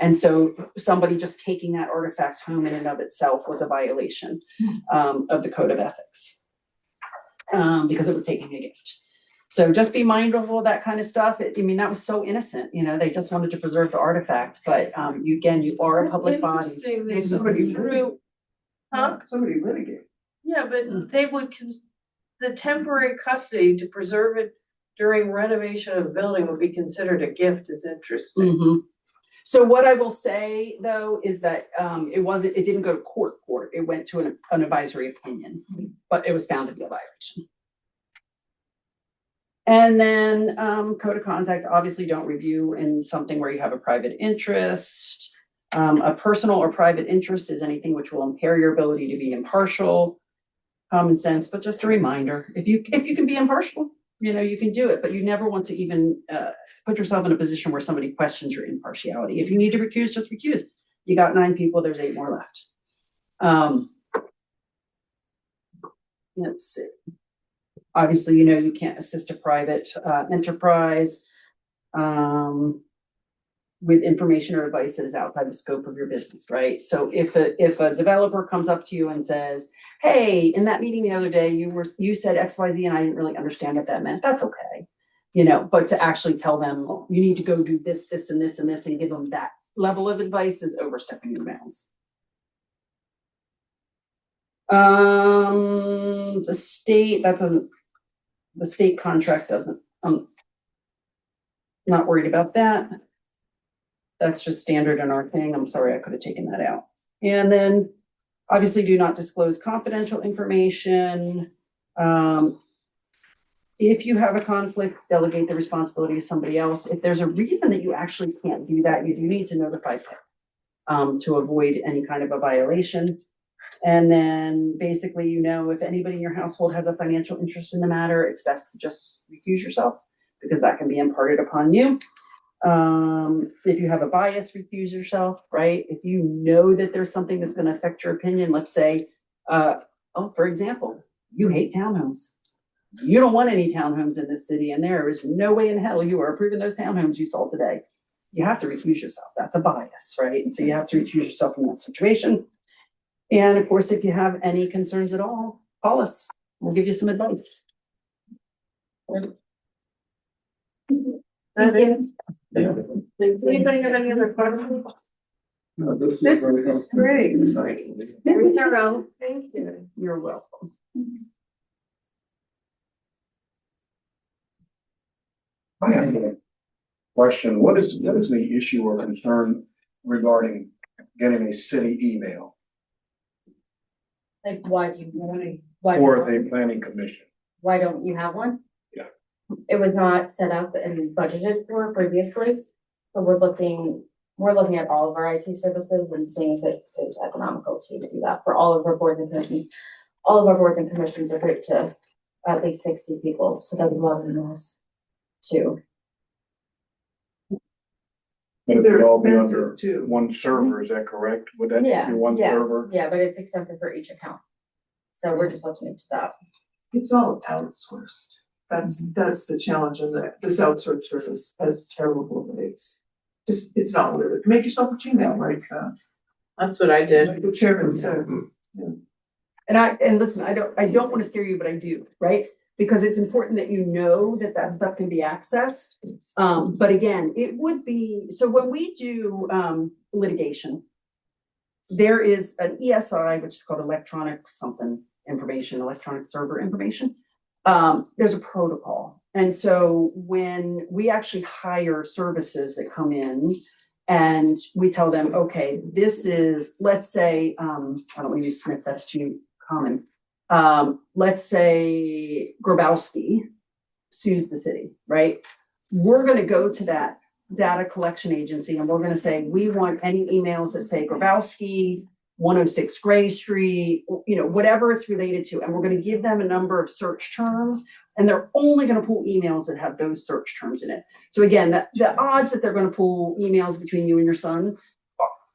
And so somebody just taking that artifact home in and of itself was a violation of the code of ethics because it was taking a gift. So just be mindful of that kind of stuff. That was so innocent, they just wanted to preserve the artifact, but you are a public body. Somebody litigated. Yeah, but they would, the temporary custody to preserve it during renovation of the building would be considered a gift. Is interesting. So what I will say though, is that it didn't go to court. It went to an advisory opinion, but it was found to be a violation. And then code of conduct, obviously don't review in something where you have a private interest. A personal or private interest is anything which will impair your ability to be impartial. Common sense, but just a reminder, if you can be impartial, you know, you can do it, but you never want to even, put yourself in a position where somebody questions your impartiality. If you need to recuse, just recuse. You got 9 people, there's 8 more left. Let's see. Obviously, you know, you can't assist a private, enterprise, with information or advice that is outside the scope of your business, right? So if a developer comes up to you and says, hey, in that meeting the other day, you said XYZ and I didn't really understand what that meant, that's okay. You know, but to actually tell them, you need to go do this, this, and this, and this, and give them that level of advice is overstepping your bounds. The state contract doesn't, I'm not worried about that. That's just standard in our thing. I'm sorry, I could have taken that out. And then obviously do not disclose confidential information. If you have a conflict, delegate the responsibility to somebody else. If there's a reason that you actually can't do that, you do need to notify them, to avoid any kind of a violation. And then basically, you know, if anybody in your household has a financial interest in the matter, it's best to just recuse yourself because that can be imparted upon you. If you have a bias, recuse yourself, right? If you know that there's something that's going to affect your opinion, let's say, for example, you hate townhomes. You don't want any townhomes in this city, and there is no way in hell you are approving those townhomes you saw today. You have to recuse yourself. That's a bias, right? And so you have to recuse yourself from that situation. And of course, if you have any concerns at all, call us. We'll give you some advice. Anybody have any other questions? No, this This really is great. Very thorough. Thank you. You're welcome. I have a question. What is the issue or concern regarding getting a city email Like, why do you, for the planning commission? why don't you have one? Yeah. It was not set up and budgeted for previously, so we're looking at all of our IT services and seeing if it is economical to do that for all of our boards and commissions. All of our boards and commissions are great to at least 60 people, so that's a lot of emails too. But it would all be They're expensive, under too. one server, is that correct? Would that Yeah, be one yeah. server? Yeah, but it's expensive for each account. So we're just looking into that. It's all outsourced. That's the challenge in that this outsourced service has terrible rates. It's not worth it. Make yourself a Gmail, like, That's what I did. like the chairman said. And listen, I don't want to scare you, but I do, right? Because it's important that you know that that stuff can be accessed. But again, it would be, so when we do litigation, there is an ESI, which is called electronic server information. There's a protocol. And so when we actually hire services that come in and we tell them, okay, this is, let's say, I don't want to use Smith, that's too common. Let's say Grabowski sues the city, right? We're going to go to that data collection agency and we're going to say, we want any emails that say Grabowski, 106 Gray Street, you know, whatever it's related to. And we're going to give them a number of search terms and they're only going to pull emails that have those search terms in it. So again, the odds that they're going to pull emails between you and your son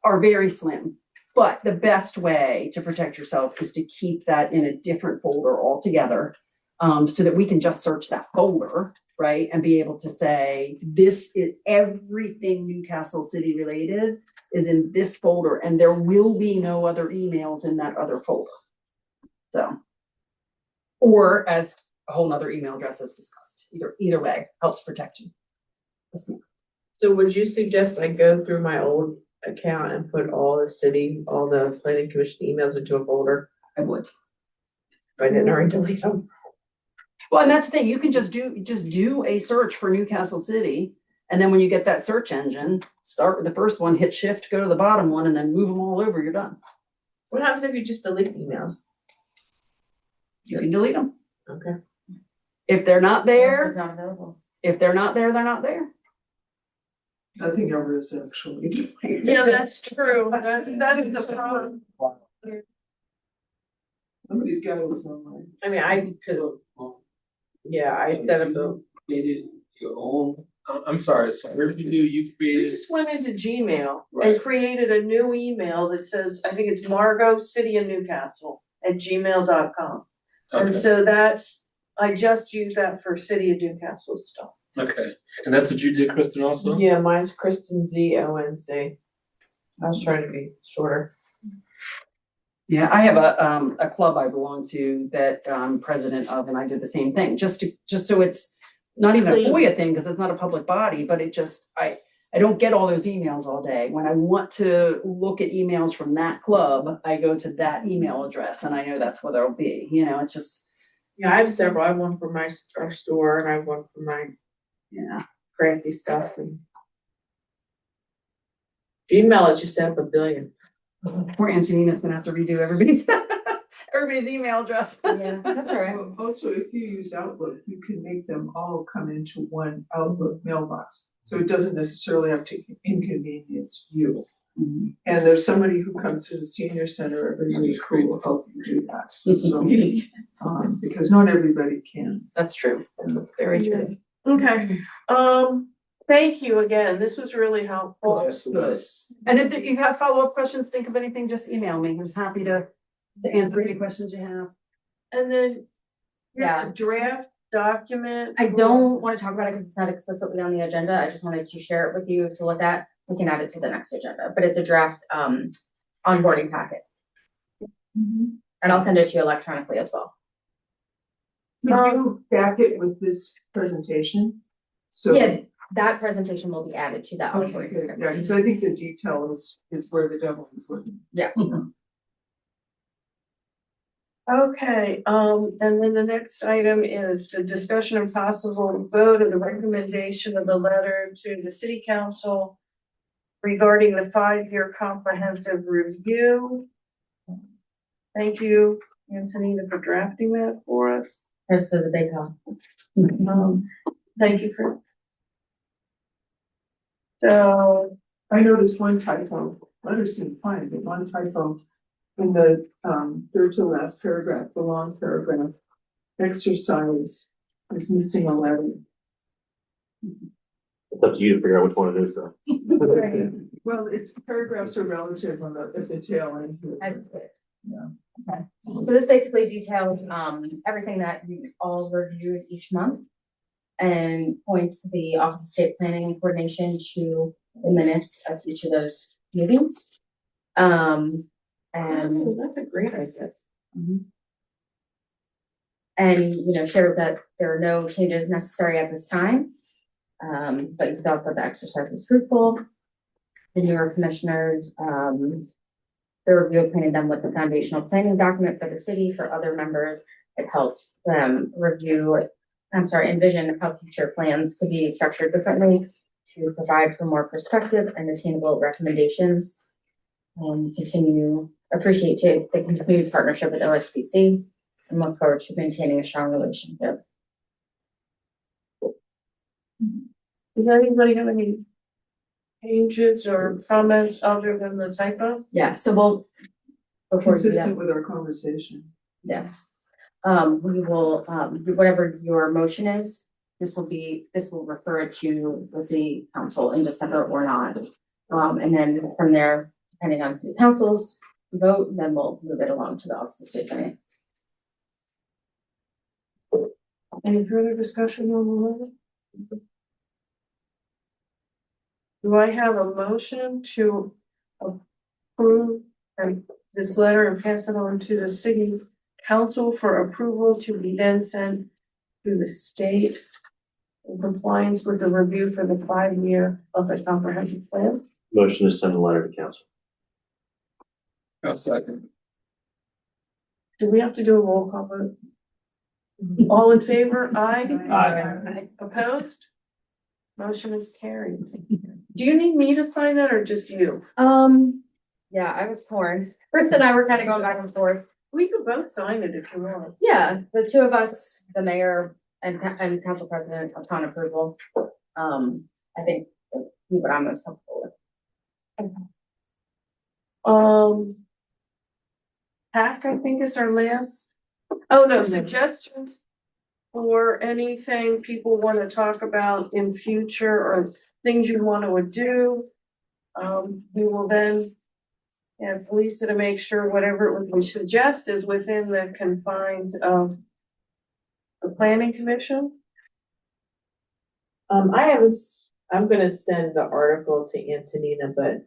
are very slim. But the best way to protect yourself is to keep that in a different folder altogether, so that we can just search that folder, right? And be able to say, this is everything Newcastle City related is in this folder, and there will be no other emails in that other folder. So, or as a whole nother email address as discussed. Either way helps protect you. So would you suggest I go through my old account and put all the planning commission emails into a folder? I would. I didn't already delete them. Well, and that's the thing, you can just do a search for Newcastle City. And then when you get that search engine, start with the first one, hit shift, go to the bottom one, and then move them all over, you're done. What happens if you just delete emails? You can delete them. Okay. If they're not It's there, not available. if they're not there, they're not there. Nothing ever is actually. Yeah, that's true. That is the problem. Somebody's got it somewhere. I mean, I could, Yeah, I set up a, Created your own, I'm sorry, so where did you We created? just went into Gmail and Right. created a new email that says, I think it's Margot City of Newcastle @gmail.com. And Okay, so I just use that for City of Newcastle stuff. okay, and that's what you did, Kristen, also? yeah, mine's Kristen ZONC. I was trying to be shorter. Yeah, I have a club I belong to that I'm president of, and I did the same thing, just so it's not even a Clean. FOIA thing, because it's not a public body, but it just, I don't get all those emails all day. When I want to look at emails from that club, I go to that email address, and I know that's what it'll be, it's just, Yeah, I have several. I have one for our store and I have one for my yeah. crafty stuff and. Gmail is just set up a billion. Poor Antonina's gonna have to redo everybody's, everybody's email address. Yeah, that's all right. Well, also, if you use Outlook, you can make them all come into one Outlook mailbox. So it doesn't necessarily have to inconvenience you. Mhm. And there's somebody who comes to the senior center every week who will help you do that. So, because not everybody can. That's true, very true. Okay, thank you again. This was really helpful. Good. And if you have follow-up questions, think of anything, just email me. I'm just happy to answer any questions you have. And then Yeah. your draft document. I don't want to talk about it because it's not explicitly on the agenda. I just wanted to share it with you to look at. We can add it to the next agenda, but it's a draft onboarding packet. And I'll send it to you electronically as well. Could you back it with this presentation? So. Yeah, that presentation will be added to that. Okay, onboarding good. packet. Yeah, because I think the detail is where the devil is living. Yeah. Okay, and then the next item is the discussion and possible vote of the recommendation of the letter to the city council regarding the 5-year comprehensive review. Thank you, Antonina, for drafting that for us. This was a big help. Thank you for. So, I noticed one typo, letters seem fine, but one typo in the third to last paragraph, the long paragraph. Exercise is missing a letter. It's up to you to figure out which one it is, though. Well, it's paragraphs are relative on at the tail end. here. As good. Yeah. Okay. So this basically details everything that you all reviewed each month and points the Office of State Planning and Coordination to the minutes of each of those meetings. And that's a great idea. And share that there are no changes necessary at this time. But you thought that the exercise was fruitful. The newer commissioners, the review of planning done with the foundational planning document for the city. For other members, it helped them envision how future plans could be structured differently to provide for more perspective and attainable recommendations. And appreciate the continued partnership with OSPC and look forward to maintaining a strong relationship. Does anybody have any changes or comments other than the typo? Yeah, so before we do that, Consistent with our conversation. yes. We will, whatever your motion is, this will refer to the city council in December or not. And then from there, depending on city council's vote, then we'll move it along to the Office of State Planning. Any further discussion on the letter? Do I have a motion to approve this letter and pass it on to the city council for approval to be then sent to the state in compliance with the review for the 5-year of the comprehensive plan? Motion to send a letter to council. A second. Do we have to do a roll call vote? All in favor? Aye. Aye. Opposed? Motion is carried. Do you need me to sign that or just you? Yeah, I was torn. Chris and I were kind of going back and forth. We could both sign it if you want. Yeah, the two of us, the mayor and council president, upon approval. I think what I'm most comfortable with. PAC, I think, is our last. Oh, no, suggestions or anything people want to talk about in future or things you want to do, we will then have Lisa to make sure whatever we suggest is within the confines of the planning commission. I'm gonna send the article to Antonina, but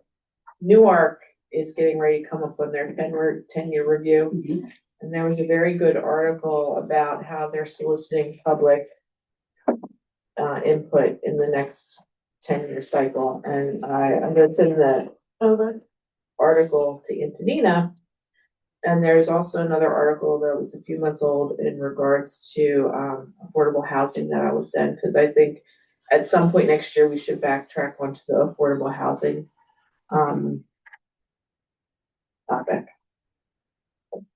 Newark is getting ready to come up on their 10-year review. And there was a very good article about how they're soliciting public input in the next 10-year cycle. And I'm gonna send the article to Antonina. And there's also another article that was a few months old in regards to affordable housing that I will send, because I think at some point next year, we should backtrack onto the affordable housing topic.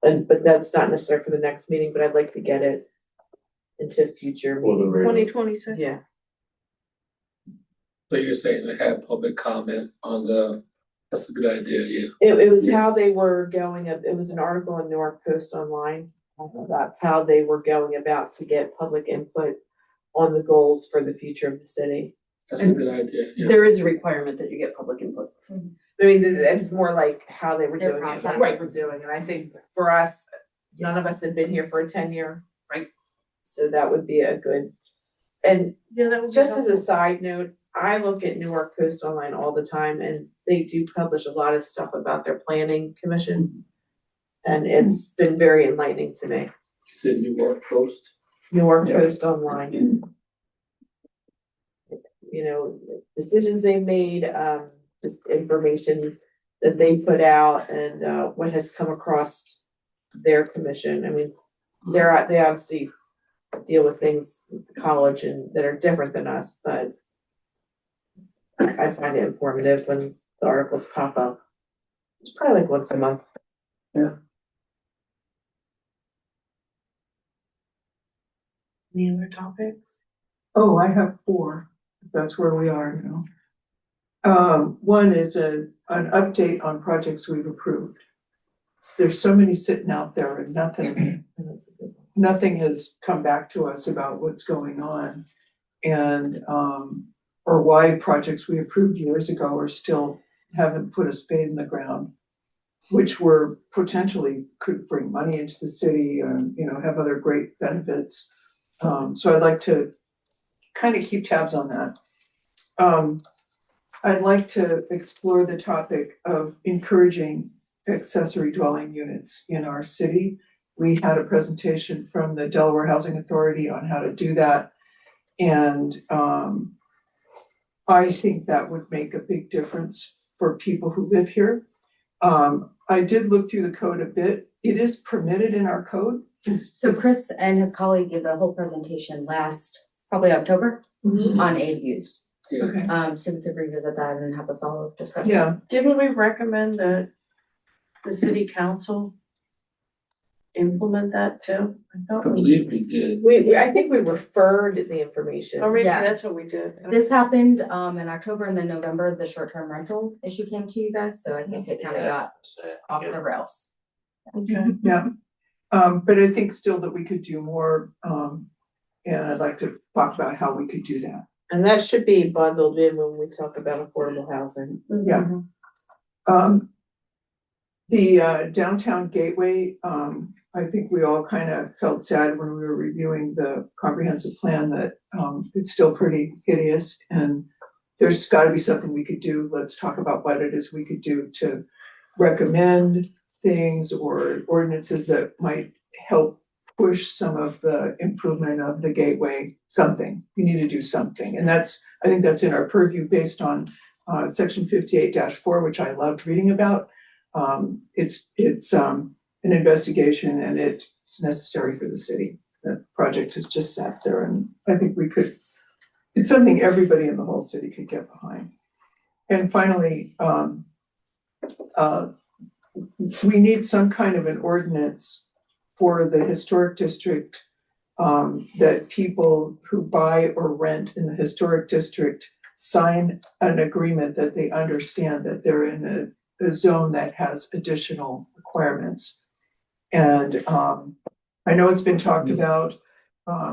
But that's not necessarily for the next meeting, but I'd like to get it into future Well, the meetings. 2026. Yeah, So you're saying to have public comment on that's a good idea, yeah. it was how they were going, it was an article in New York Post Online about how they were going about to get public input on the goals for the future of the city. That's a good idea, yeah. There is a requirement that you get public input. I mean, it was more like how they were Their doing it, process. what they were doing, and I think for us, none of us had been here for a 10-year. Right. So that would be a good, and Yeah, that would be just as a helpful. side note, I look at Newark Post Online all the time, and they do publish a lot of stuff about their planning commission. And it's been very enlightening to me. You said New York Post? Newark Yeah. Post Online. You know, decisions they made, just information that they put out and what has come across their commission. I mean, they obviously deal with things with the college and that are different than us, but I find it informative when the articles pop up. It's probably like once a month. Yeah. Any other topics? Oh, I have 4. That's where we are now. One is an update on projects we've approved. There's so many sitting out there and nothing has come back to us about what's going on. And, or why projects we approved years ago are still haven't put a spade in the ground, which were potentially could bring money into the city and, you know, have other great benefits. So I'd like to kind of keep tabs on that. I'd like to explore the topic of encouraging accessory dwelling units in our city. We had a presentation from the Delaware Housing Authority on how to do that. And I think that would make a big difference for people who live here. I did look through the code a bit. It is permitted in our code. So Chris and his colleague gave a whole presentation probably October, on ADUs. Yeah. Okay. So we could revisit that and have a follow-up discussion. Yeah, Didn't we recommend that the city council implement that too? I I thought we, believe we did. I think we referred the information. or maybe Yeah. that's what we did. This happened in October, and then November, the short-term rental issue came to you guys, so I think it kind of got off the rails. Okay. yeah. But I think still that we could do more. And I'd like to talk about how we could do that. And that should be bundled in when we talk about affordable housing. Yeah. The downtown gateway, I think we all kind of felt sad when we were reviewing the comprehensive plan that it's still pretty hideous and there's got to be something we could do. Let's talk about what it is we could do to recommend things or ordinances that might help push some of the improvement of the gateway, something. We need to do something. And I think that's in our purview based on section 58-4, which I loved reading about. It's an investigation and it's necessary for the city. The project has just sat there and I think it's something everybody in the whole city could get behind. And finally, we need some kind of an ordinance for the historic district, that people who buy or rent in the historic district sign an agreement that they understand that they're in a zone that has additional requirements. And I know it's been talked about,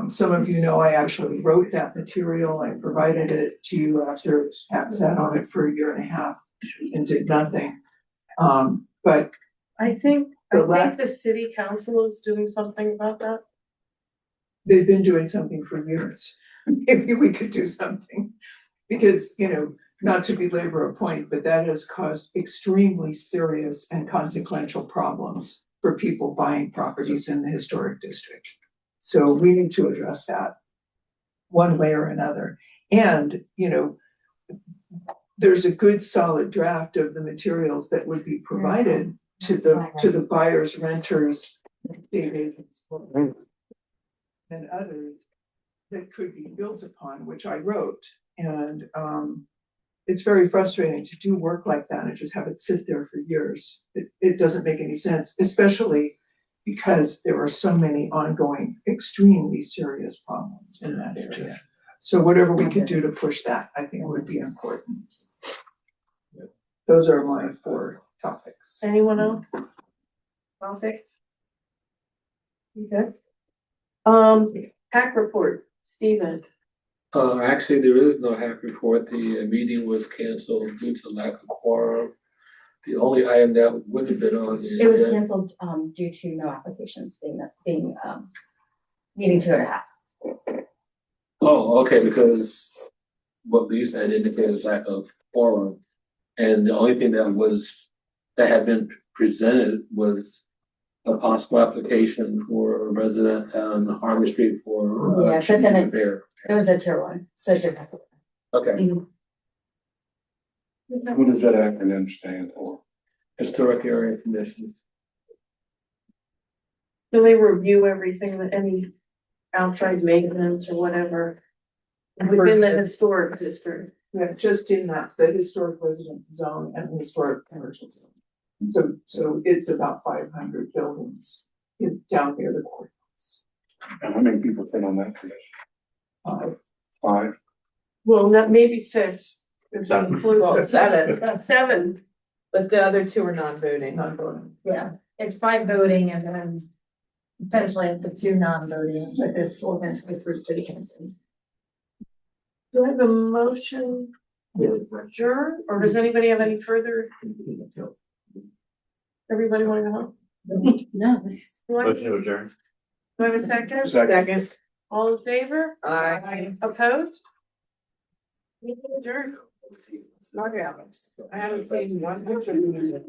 Some of you know I actually wrote that material. I provided it to you after Pat sat on it for a year and a half and did nothing. But I think the city council is doing something about that. they've been doing something for years. Maybe we could do something. Because, you know, not to belabor a point, but that has caused extremely serious and consequential problems for people buying properties in the historic district. So we need to address that one way or another. And, you know, there's a good solid draft of the materials that would be provided to the buyers, renters, estate agents, and others that could be built upon, which I wrote. And it's very frustrating to do work like that and just have it sit there for years. It doesn't make any sense, especially because there are so many ongoing, extremely serious problems in that area. So whatever we could do to push that, I think would be important. Those are my 4 topics. Anyone else? Topics? Okay. PAC report, Stephen. Actually, there is no hack report. The meeting was canceled due to lack of quorum. The only item that would have been on the It was agenda- canceled, due to no applications being, needing to go to half. Oh, okay, because what Lisa had indicated was lack of quorum. And the only thing that had been presented was a possible application for a resident on Harvard Street for Yeah, but then it- repair. It was a tier 1, so different. Okay, What does that acronym stand for? Historic Area Commission. Do they review everything, any outside maintenance or whatever within the historic district? Yeah, just in that, the historic resident zone and the historic commercial zone. So it's about 500 buildings down near the courthouse. And how many people fit on that commission? 5. Well, not, maybe 6. If you include Well, 7. 7. But the other 2 are non-voting. Non-voting. Yeah, it's 5 voting and then potentially up to 2 non-voting, but this ordinance goes through city council. Do I have a motion to adjourn, or does anybody have any further? Everybody want to go home? No, this. Do I Motion to adjourn. do I have a second? Second. All in favor? Aye. Opposed? Meeting adjourned. I haven't seen one picture of you.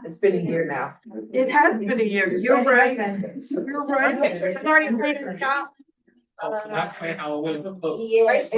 It's been a year now. It has been a year. You're right. You're right. It's already played in the top. Not quite how it would have looked. Yes.